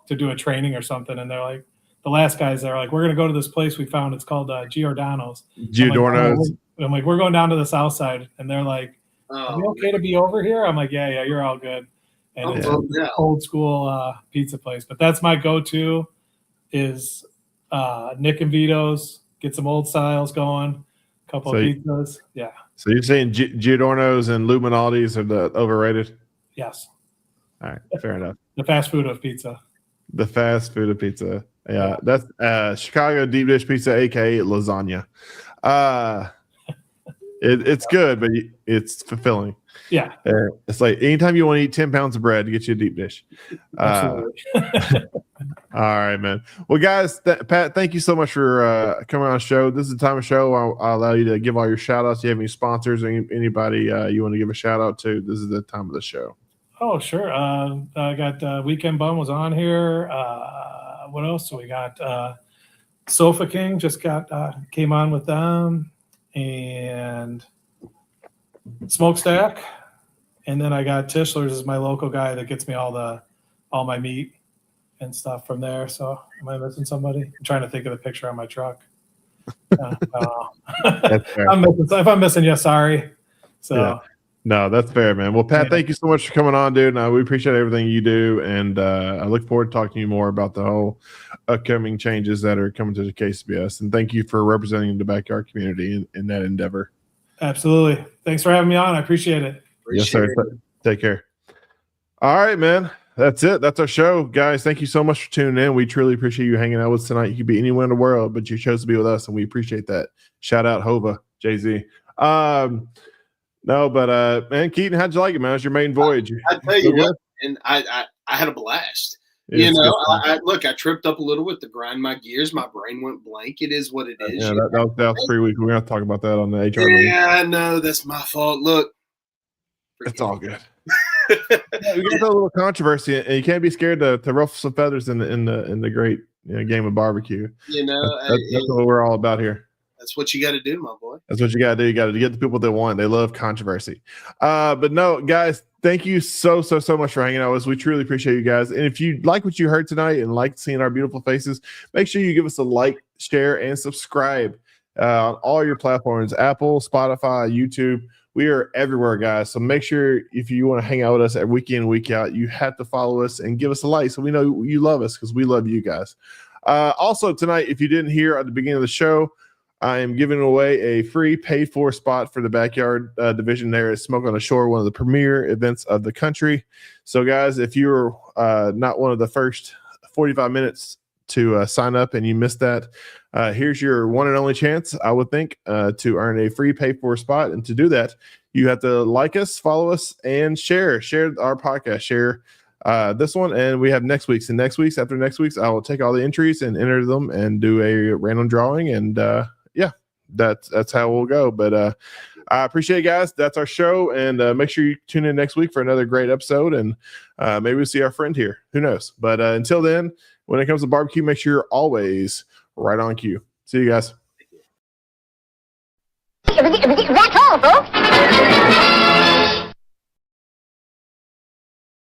to do a training or something. And they're like, the last guys, they're like, we're going to go to this place we found. It's called Giordano's. I'm like, we're going down to the south side. And they're like, are we okay to be over here? I'm like, yeah, you're all good. And it's an old school pizza place. But that's my go-to is Nick and Vito's. Get some old styles going. A couple of pizzas. Yeah. So you're saying Giordano's and Luminati's are the overrated? Yes. All right. Fair enough. The fast food of pizza. The fast food of pizza. Yeah. That's Chicago deep dish pizza, a.k.a. lasagna. It's good, but it's fulfilling. Yeah. It's like anytime you want to eat 10 pounds of bread, get you a deep dish. Absolutely. All right, man. Well, guys, Pat, thank you so much for coming on the show. This is the time of show. I'll allow you to give all your shout outs. Do you have any sponsors or anybody you want to give a shout out to? This is the time of the show. Oh, sure. I got Weekend Bum was on here. What else do we got? Sofa King just came on with them, and Smokestack. And then I got Tischler's is my local guy that gets me all my meat and stuff from there. So am I missing somebody? I'm trying to think of the picture on my truck. That's fair. If I'm missing you, sorry. So yeah. No, that's fair, man. Well, Pat, thank you so much for coming on, dude. We appreciate everything you do, and I look forward to talking to you more about the whole upcoming changes that are coming to the KCBS. And thank you for representing the backyard community in that endeavor. Absolutely. Thanks for having me on. I appreciate it. Yes, sir. Take care. All right, man. That's it. That's our show, guys. Thank you so much for tuning in. We truly appreciate you hanging out with us tonight. You could be anywhere in the world, but you chose to be with us, and we appreciate that. Shout out Hova, Jay-Z. No, but man, Keaton, how'd you like it, man? It was your main voyage. I tell you what, and I had a blast. I tripped up a little with the grind my gears. My brain went blank. It is what it is. Yeah, that was pretty weak. We're gonna talk about that on the HR meeting. Yeah, I know that's my fault. Look, it's all good. We got a little controversy, and you can't be scared to ruffle some feathers in the great game of barbecue. That's what we're all about here. That's what you got to do, my boy. That's what you got to do. You got to get the people that want. They love controversy. But no, guys, thank you so much for hanging out with us. We truly appreciate you guys. And if you like what you heard tonight and like seeing our beautiful faces, make sure you give us a like, share, and subscribe on all your platforms, Apple, Spotify, YouTube, We are everywhere, guys. So make sure if you want to hang out with us week in, week out, you have to follow us and give us a like so we know you love us because we love you guys. Also, tonight, if you didn't hear at the beginning of the show, I am giving away a free paid-for spot for the backyard division there at Smoke on the Shore, one of the premier events of the country. So, guys, if you're not one of the first 45 minutes to sign up and you missed that, here's your one and only chance, I would think, to earn a free pay-for spot. And to do that, you have to like us, follow us, and share our podcast. Share this one, and we have next week's. And after next week's, I will take all the entries and enter them and do a random drawing. And that's how we'll go. But I appreciate it, guys. That's our show, and make sure you tune in next week for another great episode. And maybe we'll see our friend here. Who knows? But until then, when it comes to barbecue, make sure you're always right on cue. See you guys. That's all, folks.